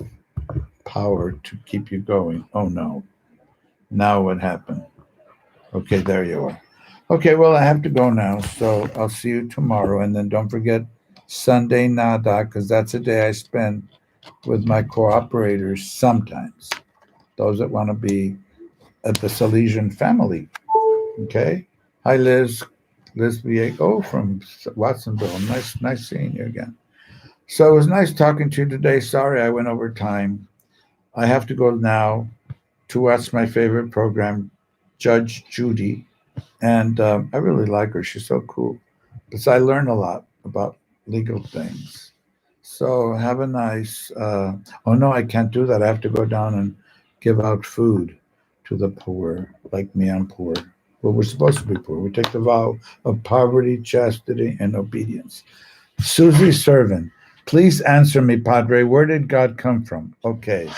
power to keep you going. Oh no. Now what happened? Okay, there you are. Okay, well, I have to go now. So I'll see you tomorrow. And then don't forget Sunday Nada, because that's a day I spend with my cooperators sometimes. Those that want to be at the Salesian family. Okay. Hi, Liz. Liz Viego from Watsonville. Nice seeing you again. So it was nice talking to you today. Sorry I went over time. I have to go now to watch my favorite program, Judge Judy. And I really like her. She's so cool. Because I learn a lot about legal things. So have a nice. Oh no, I can't do that. I have to go down and give out food to the poor. Like me, I'm poor. Well, we're supposed to be poor. We take the vow of poverty, chastity, and obedience. Susie Servin, please answer me, Padre. Where did God come from? Okay.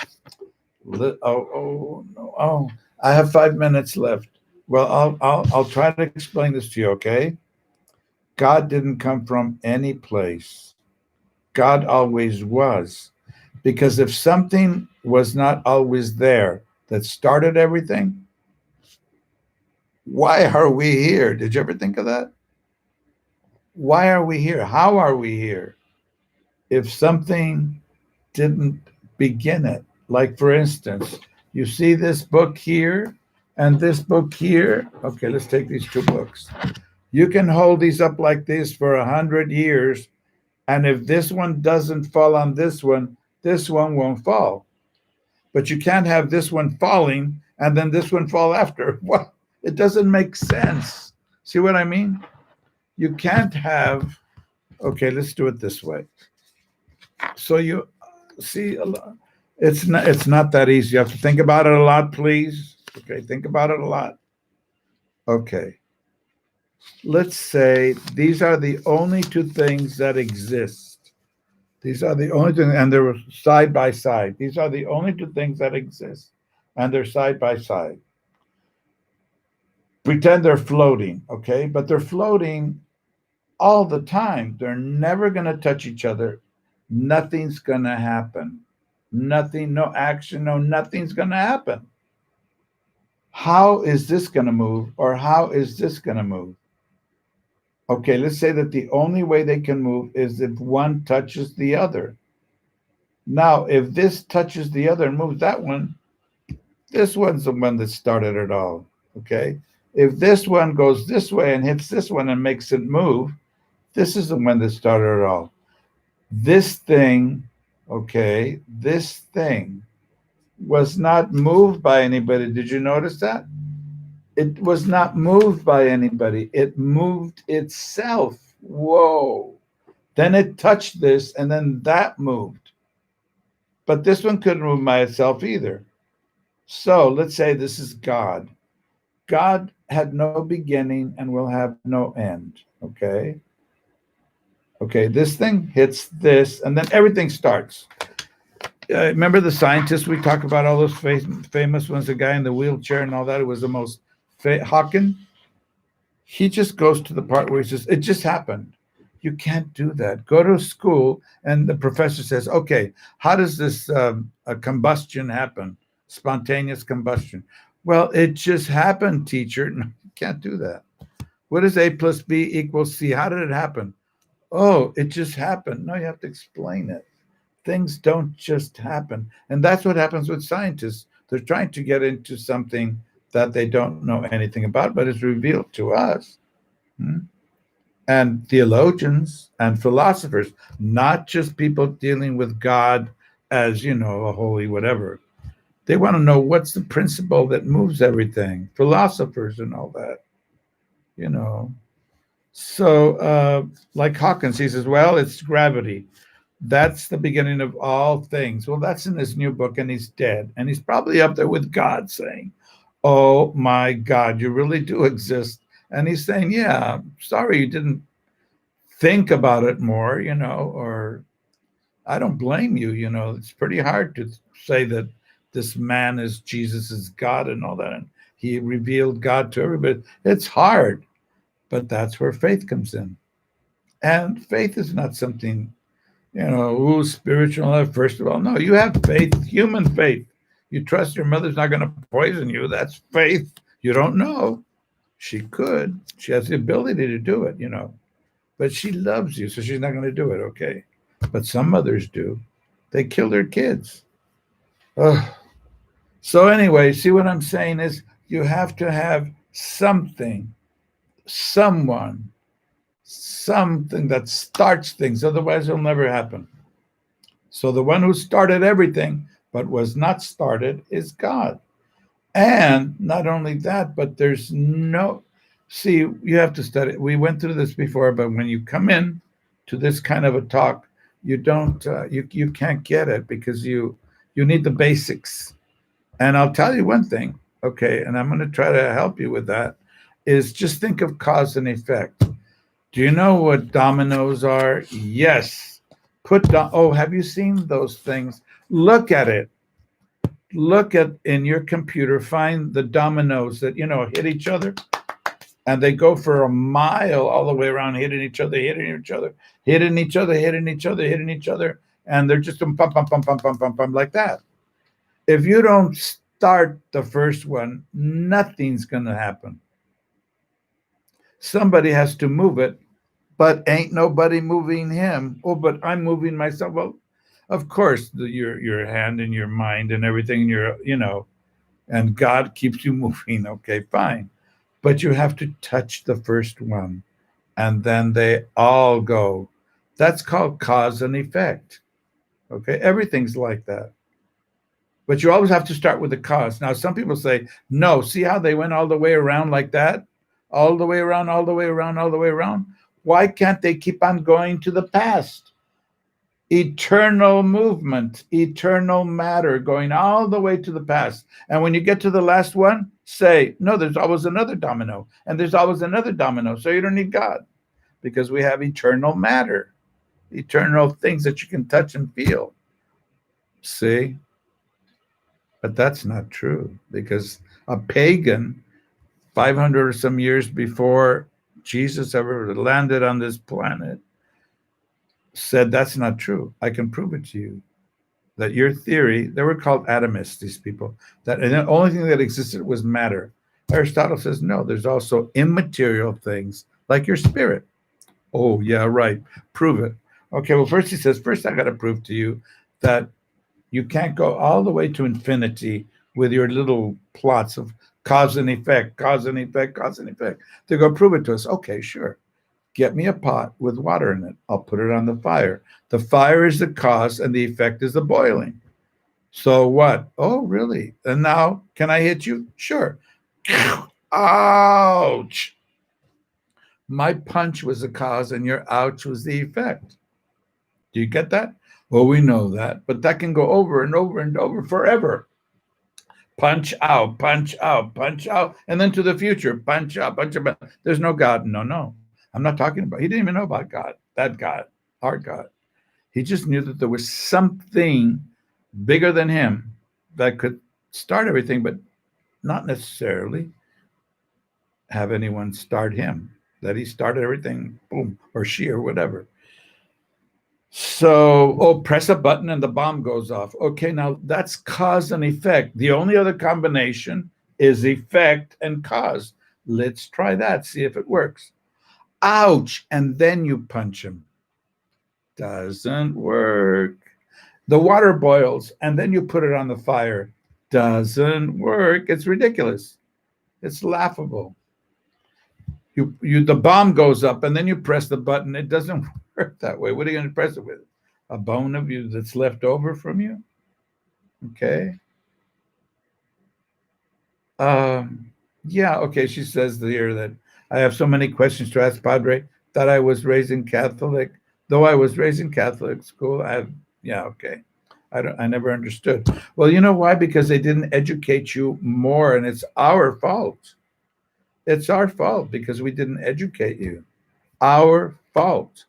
Oh, no. Oh, I have 5 minutes left. Well, I'll try to explain this to you. Okay. God didn't come from any place. God always was. Because if something was not always there that started everything, why are we here? Did you ever think of that? Why are we here? How are we here? If something didn't begin it. Like, for instance, you see this book here and this book here. Okay, let's take these two books. You can hold these up like this for 100 years. And if this one doesn't fall on this one won't fall. But you can't have this one falling and then this one fall after. What? It doesn't make sense. See what I mean? You can't have, okay, let's do it this way. So you see, it's not that easy. You have to think about it a lot, please. Okay, think about it a lot. Okay. Let's say these are the only two things that exist. These are the only things, and they're side by side. These are the only two things that exist, and they're side by side. Pretend they're floating, okay? But they're floating all the time. They're never going to touch each other. Nothing's going to happen. Nothing, no action, no nothing's going to happen. How is this going to move, or how is this going to move? Okay, let's say that the only way they can move is if one touches the other. Now, if this touches the other and moves that one, this one's the one that started it all. Okay? If this one goes this way and hits this one and makes it move, this is the one that started it all. This thing, okay, this thing was not moved by anybody. Did you notice that? It was not moved by anybody. It moved itself. Whoa. Then it touched this, and then that moved. But this one couldn't move by itself either. So let's say this is God. God had no beginning and will have no end. Okay? Okay, this thing hits this, and then everything starts. Remember the scientists we talk about, all those famous ones, the guy in the wheelchair and all that? It was the most Hawking. He just goes to the part where he says, it just happened. You can't do that. Go to school, and the professor says, okay, how does this a combustion happen? Spontaneous combustion. Well, it just happened, teacher. No, you can't do that. What is A plus B equals C? How did it happen? Oh, it just happened. No, you have to explain it. Things don't just happen. And that's what happens with scientists. They're trying to get into something that they don't know anything about, but is revealed to us. And theologians and philosophers, not just people dealing with God as, a holy whatever. They want to know what's the principle that moves everything. Philosophers and all that, So, like Hawkins, he says, well, it's gravity. That's the beginning of all things. Well, that's in this new book, and he's dead. And he's probably up there with God saying, oh my God, you really do exist. And he's saying, yeah, sorry you didn't think about it more, or I don't blame you. It's pretty hard to say that this man is Jesus is God and all that. And he revealed God to everybody. It's hard, but that's where faith comes in. And faith is not something, spiritual. First of all, no, you have faith, human faith. You trust your mother's not going to poison you. That's faith. You don't know. She could. She has the ability to do it. But she loves you, so she's not going to do it, okay? But some mothers do. They kill their kids. Ugh. So anyway, see what I'm saying is you have to have something, someone, something that starts things. Otherwise, it'll never happen. So the one who started everything but was not started is God. And not only that, but there's no, see, you have to study. We went through this before, but when you come in to this kind of a talk, you don't, you can't get it because you need the basics. And I'll tell you one thing, okay, and I'm going to try to help you with that, is just think of cause and effect. Do you know what dominoes are? Yes. Have you seen those things? Look at it. Look at in your computer, find the dominoes that, hit each other. And they go for a mile all the way around, hitting each other, hitting each other, hitting each other, hitting each other, hitting each other. And they're just pump, pump, pump, pump, pump, pump, pump, like that. If you don't start the first one, nothing's going to happen. Somebody has to move it, but ain't nobody moving him. Oh, but I'm moving myself. Well, of course, your hand and your mind and everything, and God keeps you moving. Okay, fine. But you have to touch the first one, and then they all go. That's called cause and effect. Okay, everything's like that. But you always have to start with the cause. Now, some people say, no, see how they went all the way around like that? All the way around, all the way around, all the way around. Why can't they keep on going to the past? Eternal movement, eternal matter going all the way to the past. And when you get to the last one, say, no, there's always another domino, and there's always another domino. So you don't need God because we have eternal matter, eternal things that you can touch and feel. See? But that's not true because a pagan, 500 or some years before Jesus ever landed on this planet, said that's not true. I can prove it to you. That your theory, they were called atomists, these people, that and the only thing that existed was matter. Aristotle says, no, there's also immaterial things like your spirit. Oh, yeah, right. Prove it. Okay, well, first he says, first I got to prove to you that you can't go all the way to infinity with your little plots of cause and effect, cause and effect, cause and effect. They go, prove it to us. Okay, sure. Get me a pot with water in it. I'll put it on the fire. The fire is the cause and the effect is the boiling. So what? Oh, really? And now, can I hit you? Sure. Ouch. My punch was the cause and your ouch was the effect. Do you get that? Well, we know that, but that can go over and over and over forever. Punch out, punch out, punch out, and then to the future, punch out, punch out. There's no God. No, no. I'm not talking about, he didn't even know about God, that God, our God. He just knew that there was something bigger than him that could start everything, but not necessarily have anyone start him, that he started everything, boom, or she or whatever. So, press a button and the bomb goes off. Okay, now that's cause and effect. The only other combination is effect and cause. Let's try that, see if it works. Ouch, and then you punch him. Doesn't work. The water boils, and then you put it on the fire. Doesn't work. It's ridiculous. It's laughable. The bomb goes up, and then you press the button. It doesn't work that way. What are you going to press it with? A bone of you that's left over from you? Okay. Yeah, okay. She says here that I have so many questions to ask, Padre, that I was raised in Catholic. Though I was raised in Catholic school, yeah, okay. I never understood. Well, you know why? Because they didn't educate you more, and it's our fault. It's our fault because we didn't educate you. Our fault.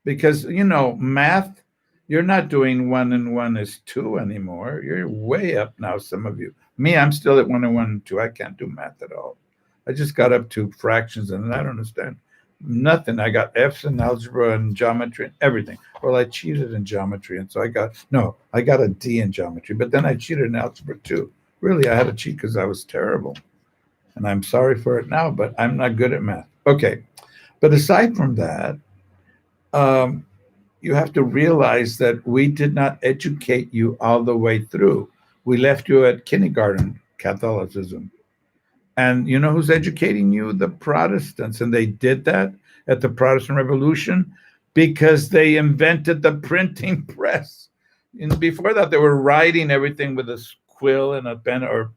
Because, math You're not doing 1 and 1 is 2 anymore. You're way up now, some of you. Me, I'm still at 1 and 1 and 2. I can't do math at all. I just got up to fractions and I don't understand nothing. I got F's in algebra and geometry and everything. Well, I cheated in geometry. And so I got a D in geometry, but then I cheated in algebra too. Really, I had to cheat because I was terrible. And I'm sorry for it now, but I'm not good at math. Okay. But aside from that, um, you have to realize that we did not educate you all the way through. We left you at kindergarten, Catholicism. And you know who's educating you? The Protestants. And they did that at the Protestant Revolution because they invented the printing press. And before that, they were writing everything with a quill and a pen, or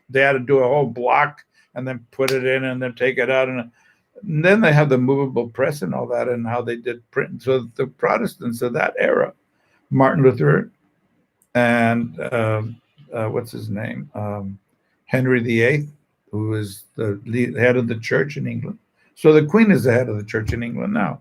they had to do a whole block and then put it in and then take it out. And then they have the movable press and all that and how they did print. So the Protestants of that era, Martin Luther and what's his name? Henry VIII, who was the head of the church in England. So the Queen is the head of the church in England now.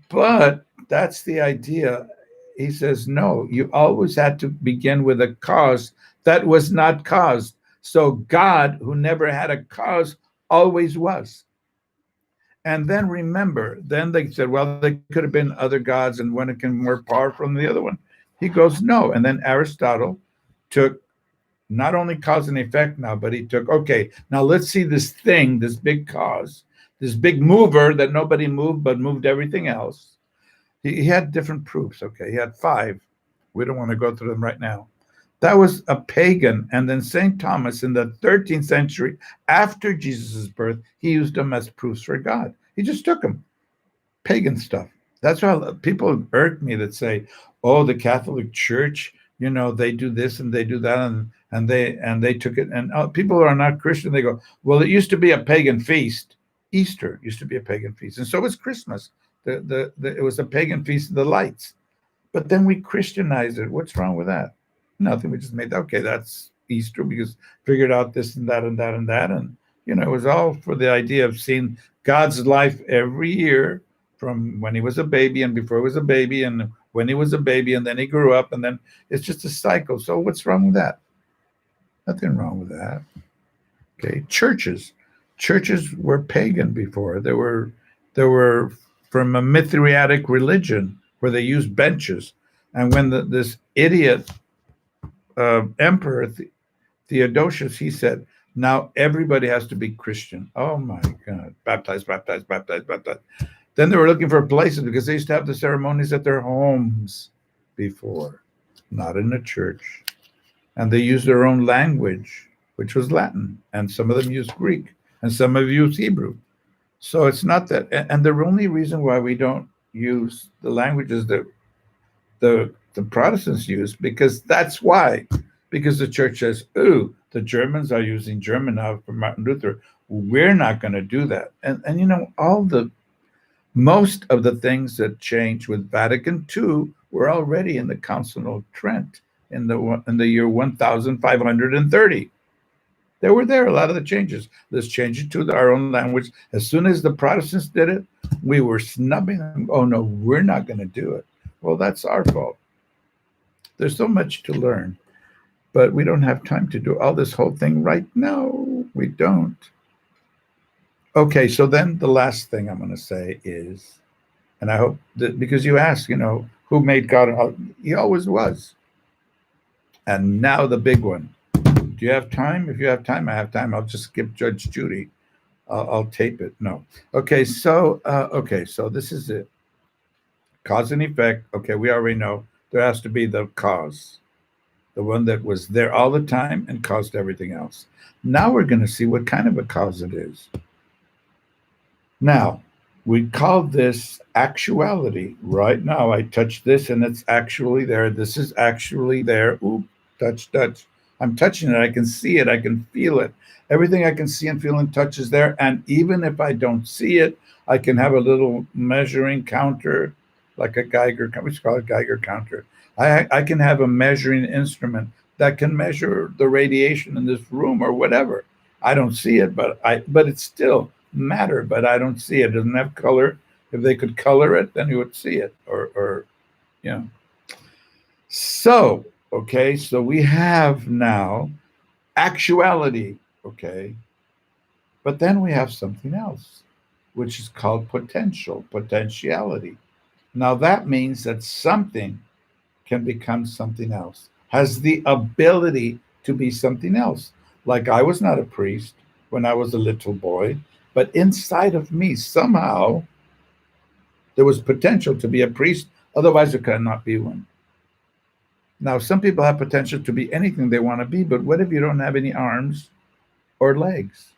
But that's the idea. He says, no, you always had to begin with a cause that was not caused. So God, who never had a cause, always was. And then remember, then they said, well, they could have been other gods and one can be more powerful than the other one. He goes, no. And then Aristotle took not only cause and effect now, but he took, okay, now let's see this thing, this big cause, this big mover that nobody moved but moved everything else. He had different proofs, okay? He had 5. We don't want to go through them right now. That was a pagan. And then St. Thomas in the 13th century, after Jesus' birth, he used them as proofs for God. He just took them. Pagan stuff. That's why people irk me that say, oh, the Catholic Church, you know, they do this and they do that, and they took it. And people who are not Christian, they go, well, it used to be a pagan feast. Easter used to be a pagan feast. And so was Christmas. It was a pagan feast of the lights. But then we Christianized it. What's wrong with that? Nothing. We just made, okay, that's Easter because figured out this and that and that and that. And, you know, it was all for the idea of seeing God's life every year from when he was a baby and before he was a baby and when he was a baby and then he grew up and then it's just a cycle. So what's wrong with that? Nothing wrong with that. Okay. Churches were pagan before. There were from a Mithriatic religion where they used benches. And when this idiot emperor Theodosius, he said, now everybody has to be Christian. Oh my God. Baptized. Then they were looking for places because they used to have the ceremonies at their homes before, not in the church. And they used their own language, which was Latin. And some of them used Greek and some of them used Hebrew. So it's not that. And the only reason why we don't use the languages that the Protestants use, because that's why. Because the church says, ooh, the Germans are using German now for Martin Luther. We're not going to do that. And you know, most of the things that changed with Vatican II were already in the Council of Trent in the year 1530. They were there, a lot of the changes. Let's change it to our own language. As soon as the Protestants did it, we were snubbing them. Oh, no, we're not going to do it. Well, that's our fault. There's so much to learn, but we don't have time to do all this whole thing right now. We don't. Okay, so then the last thing I'm going to say is, and I hope that because you asked, you know, who made God? He always was. And now the big one. Do you have time? If you have time, I have time. I'll just skip Judge Judy. I'll tape it. No. Okay, so this is it. Cause and effect. Okay, we already know there has to be the cause, the one that was there all the time and caused everything else. Now we're going to see what kind of a cause it is. Now, we call this actuality. Right now, I touch this and it's actually there. This is actually there. Ooh, touch. I'm touching it. I can see it. I can feel it. Everything I can see and feel and touch is there. And even if I don't see it, I can have a little measuring counter, like a Geiger, we call it Geiger counter. I can have a measuring instrument that can measure the radiation in this room or whatever. I don't see it, but it's still matter, but I don't see it. It doesn't have color. If they could color it, then you would see it. Or Yeah. So, okay, so we have now actuality, okay, but then we have something else, which is called potentiality. Now that means that something can become something else, has the ability to be something else. Like I was not a priest when I was a little boy, but inside of me, somehow, there was potential to be a priest, otherwise, there could not be one. Now, some people have potential to be anything they want to be, but what if you don't have any arms or legs?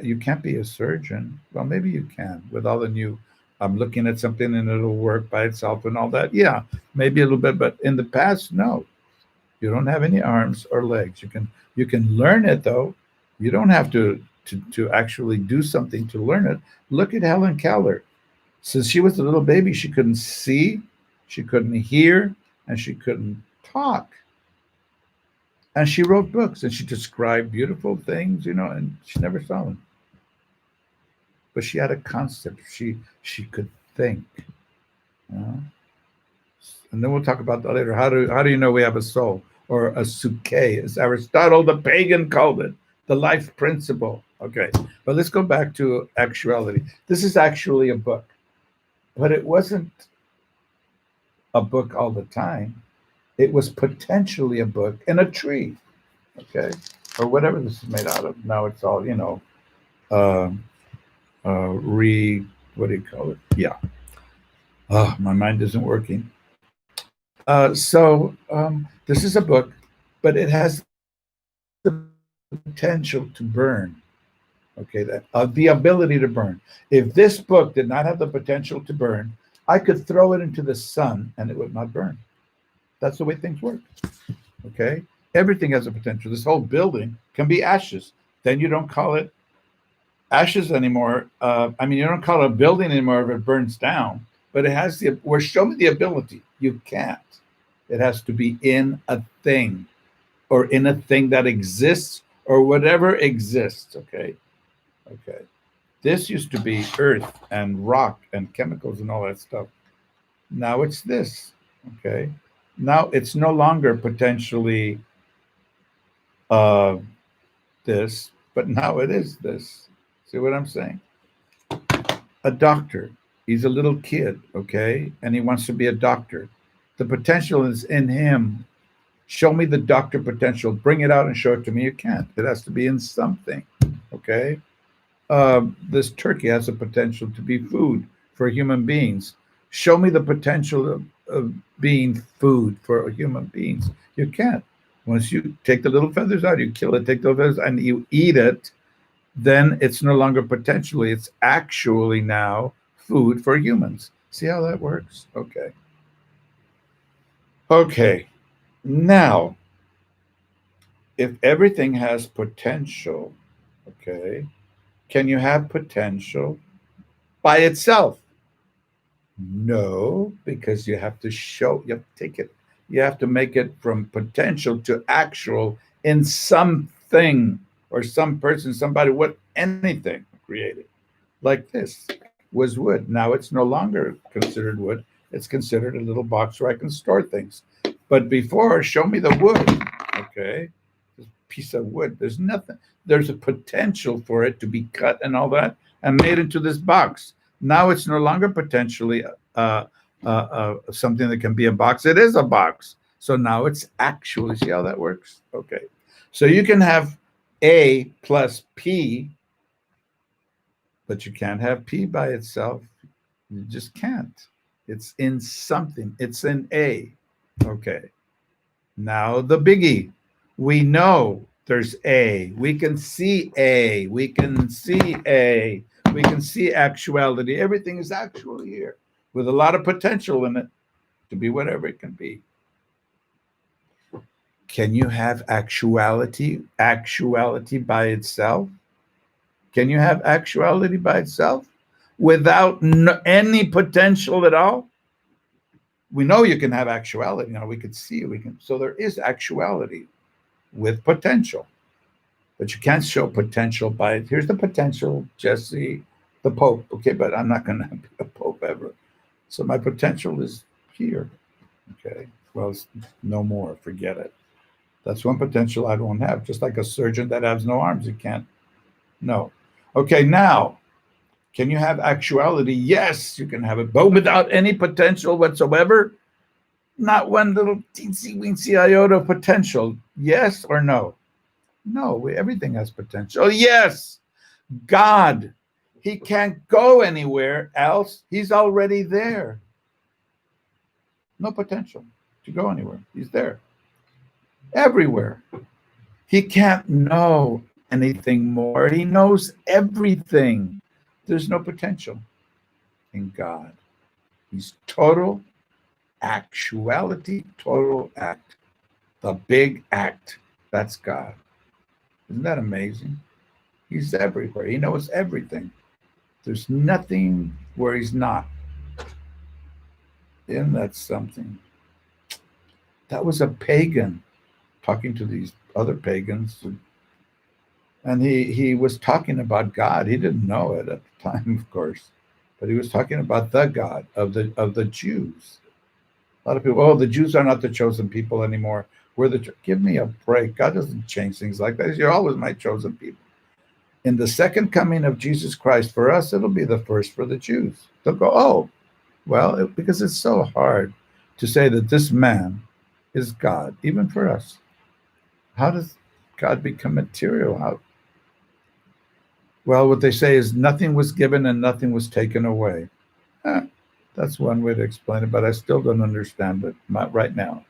You can't be a surgeon. Well, maybe you can with all the new, I'm looking at something and it'll work by itself and all that. Yeah, maybe a little bit, but in the past, no. You don't have any arms or legs. You can learn it though. You don't have to actually do something to learn it. Look at Helen Keller. Since she was a little baby, she couldn't see, she couldn't hear, and she couldn't talk. And she wrote books and she described beautiful things, and she never saw them. But she had a concept. She could think. You know? And then we'll talk about that later. How do you know we have a soul or a suke, as Aristotle the pagan called it, the life principle? Okay, but let's go back to actuality. This is actually a book, but it wasn't a book all the time. It was potentially a book in a tree, okay, or whatever this is made out of. Now it's all uh, what do you call it? Yeah. Oh, my mind isn't working. So this is a book, but it has the potential to burn. Okay, that the ability to burn. If this book did not have the potential to burn, I could throw it into the sun and it would not burn. That's the way things work. Okay, everything has a potential. This whole building can be ashes. Then you don't call it ashes anymore. I mean, you don't call it a building anymore if it burns down. But it has the. Well, show me the ability. You can't. It has to be in a thing, or in a thing that exists, or whatever exists. Okay. Okay. This used to be earth and rock and chemicals and all that stuff. Now it's this. Okay. Now it's no longer potentially uh, this, but now it is this. See what I'm saying? A doctor. He's a little kid, okay? And he wants to be a doctor. The potential is in him. Show me the doctor potential. Bring it out and show it to me. You can't. It has to be in something, okay? This turkey has a potential to be food for human beings. Show me the potential of being food for human beings. You can't. Once you take the little feathers out, you kill it, take the feathers, and you eat it, then it's no longer potentially, it's actually now food for humans. See how that works? Okay. Okay. Now, if everything has potential, okay, can you have potential by itself? No, because you have to take it, you have to make it from potential to actual in something or some person, somebody, what anything created. Like this was wood. Now it's no longer considered wood. It's considered a little box where I can store things. But before, show me the wood. Okay. This piece of wood. There's nothing. There's a potential for it to be cut and all that and made into this box. Now it's no longer potentially something that can be a box. It is a box. So now it's actually, see how that works? Okay. So you can have A plus P, but you can't have P by itself. You just can't. It's in something. It's in A. Okay. Now the biggie. We know there's A. We can see A. We can see A. We can see actuality. Everything is actual here with a lot of potential in it to be whatever it can be. Can you have actuality by itself? Can you have actuality by itself without any potential at all? We know you can have actuality. Now we could see, so there is actuality with potential, but you can't show potential by, here's the potential, Jesse, the Pope. Okay, but I'm not going to be a Pope ever. So my potential is here. Okay. Well, it's no more. Forget it. That's one potential I don't have. Just like a surgeon that has no arms, you can't. No. Okay. Now, can you have actuality? Yes, you can have it, but without any potential whatsoever. Not one little teensy weensy iota of potential. Yes or no? No. Everything has potential. Yes. God. He can't go anywhere else. He's already there. No potential to go anywhere. He's there. Everywhere. He can't know anything more. He knows everything. There's no potential in God. He's total actuality, total act. The big act. That's God. Isn't that amazing? He's everywhere. He knows everything. There's nothing where he's not. Isn't that something? That was a pagan talking to these other pagans. And he was talking about God. He didn't know it at the time, of course, but he was talking about the God of the Jews. A lot of people, oh, the Jews are not the chosen people anymore. Give me a break. God doesn't change things like that. You're always my chosen people. In the second coming of Jesus Christ for us, it'll be the first for the Jews. They'll go, oh, well, because it's so hard to say that this man is God, even for us. How does God become material? How? Well, what they say is nothing was given and nothing was taken away. That's one way to explain it, but I still don't understand it not right now.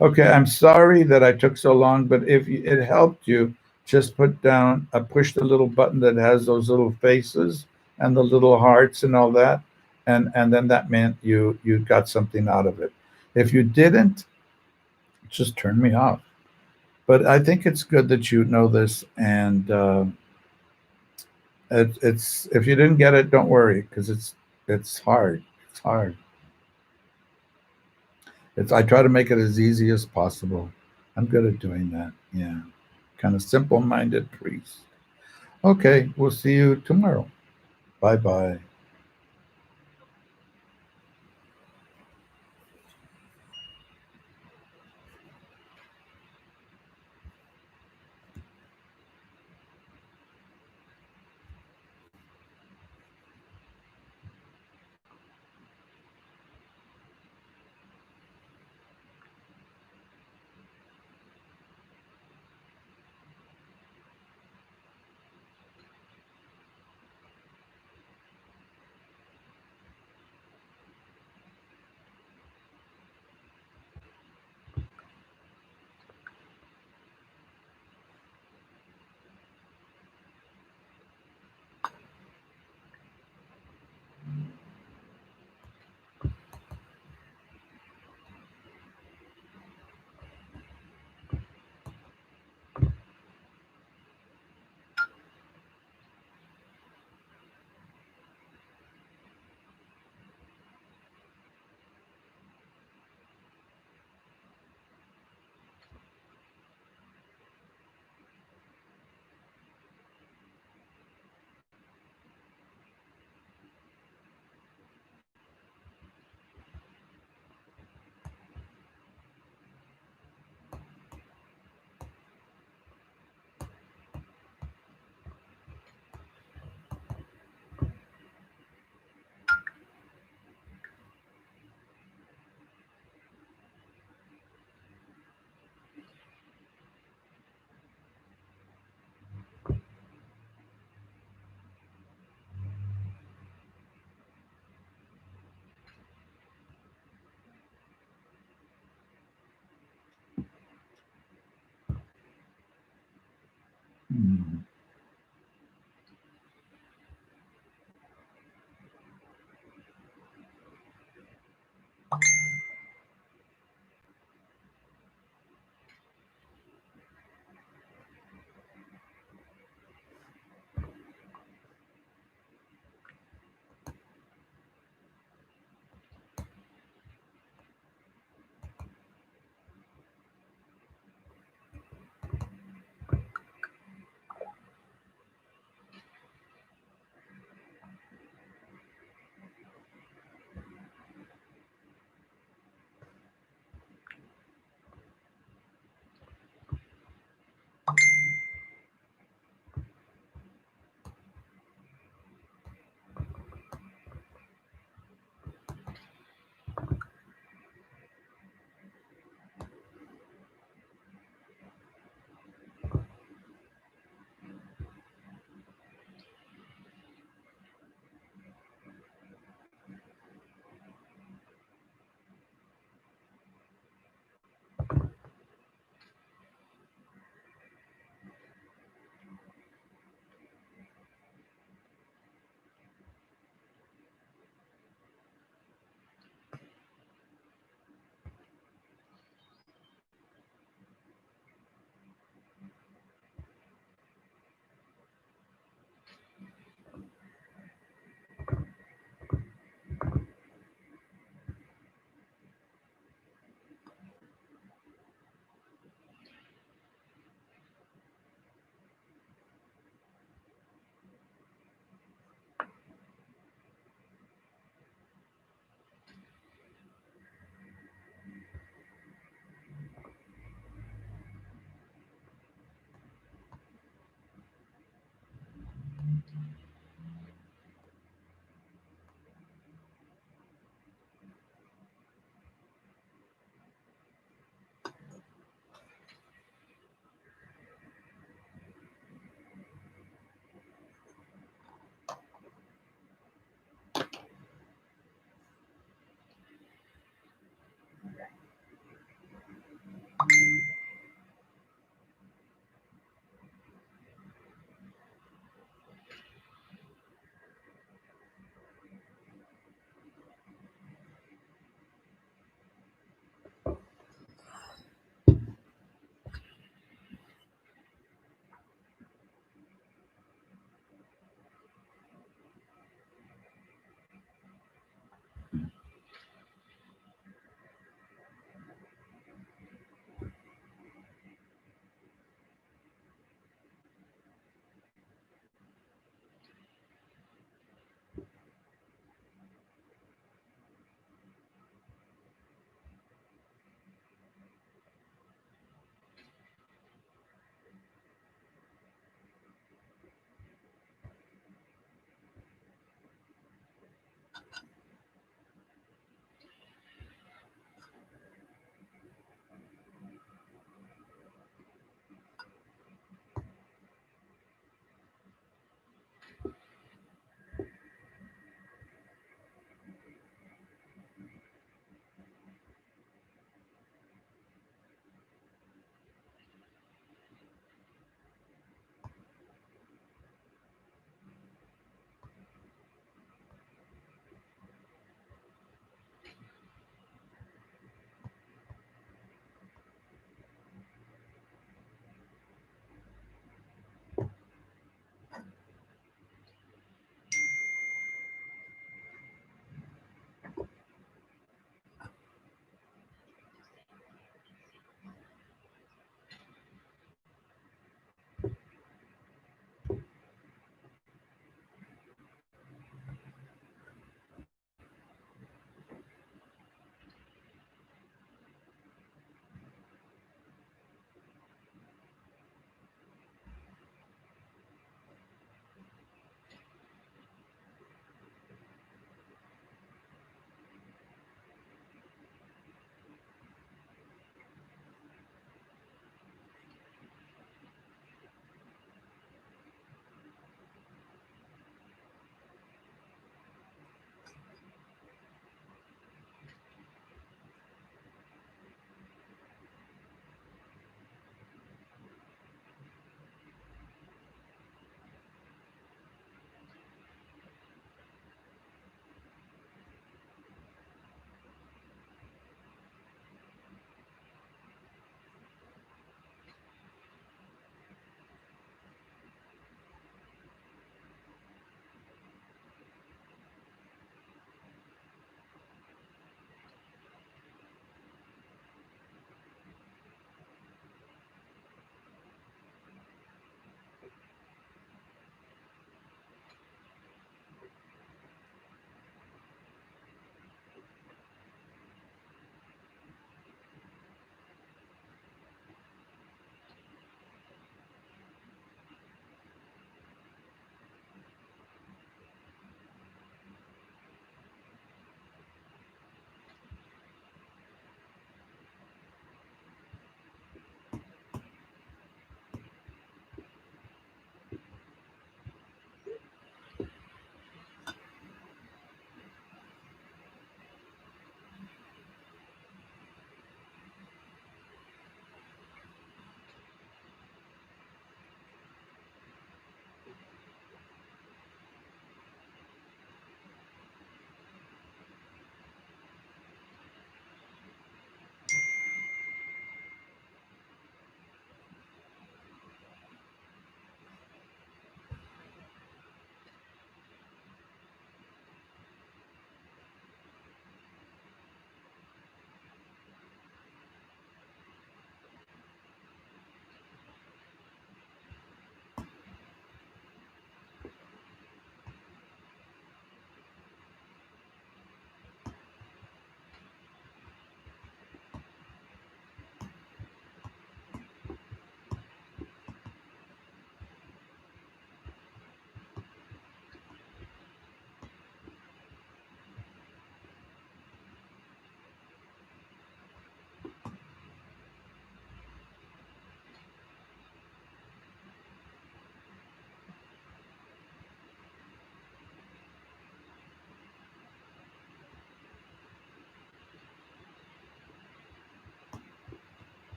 Okay, I'm sorry that I took so long, but if it helped you, just push the little button that has those little faces and the little hearts and all that, and then that meant you got something out of it. If you didn't, just turn me off. But I think it's good that you know this, and it's if you didn't get it, don't worry, because it's hard. It's hard. I try to make it as easy as possible. I'm good at doing that. Yeah. Kind of simple-minded priest. Okay, we'll see you tomorrow. Bye-bye. Hmm.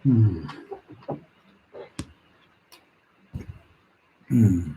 Hmm. Hmm.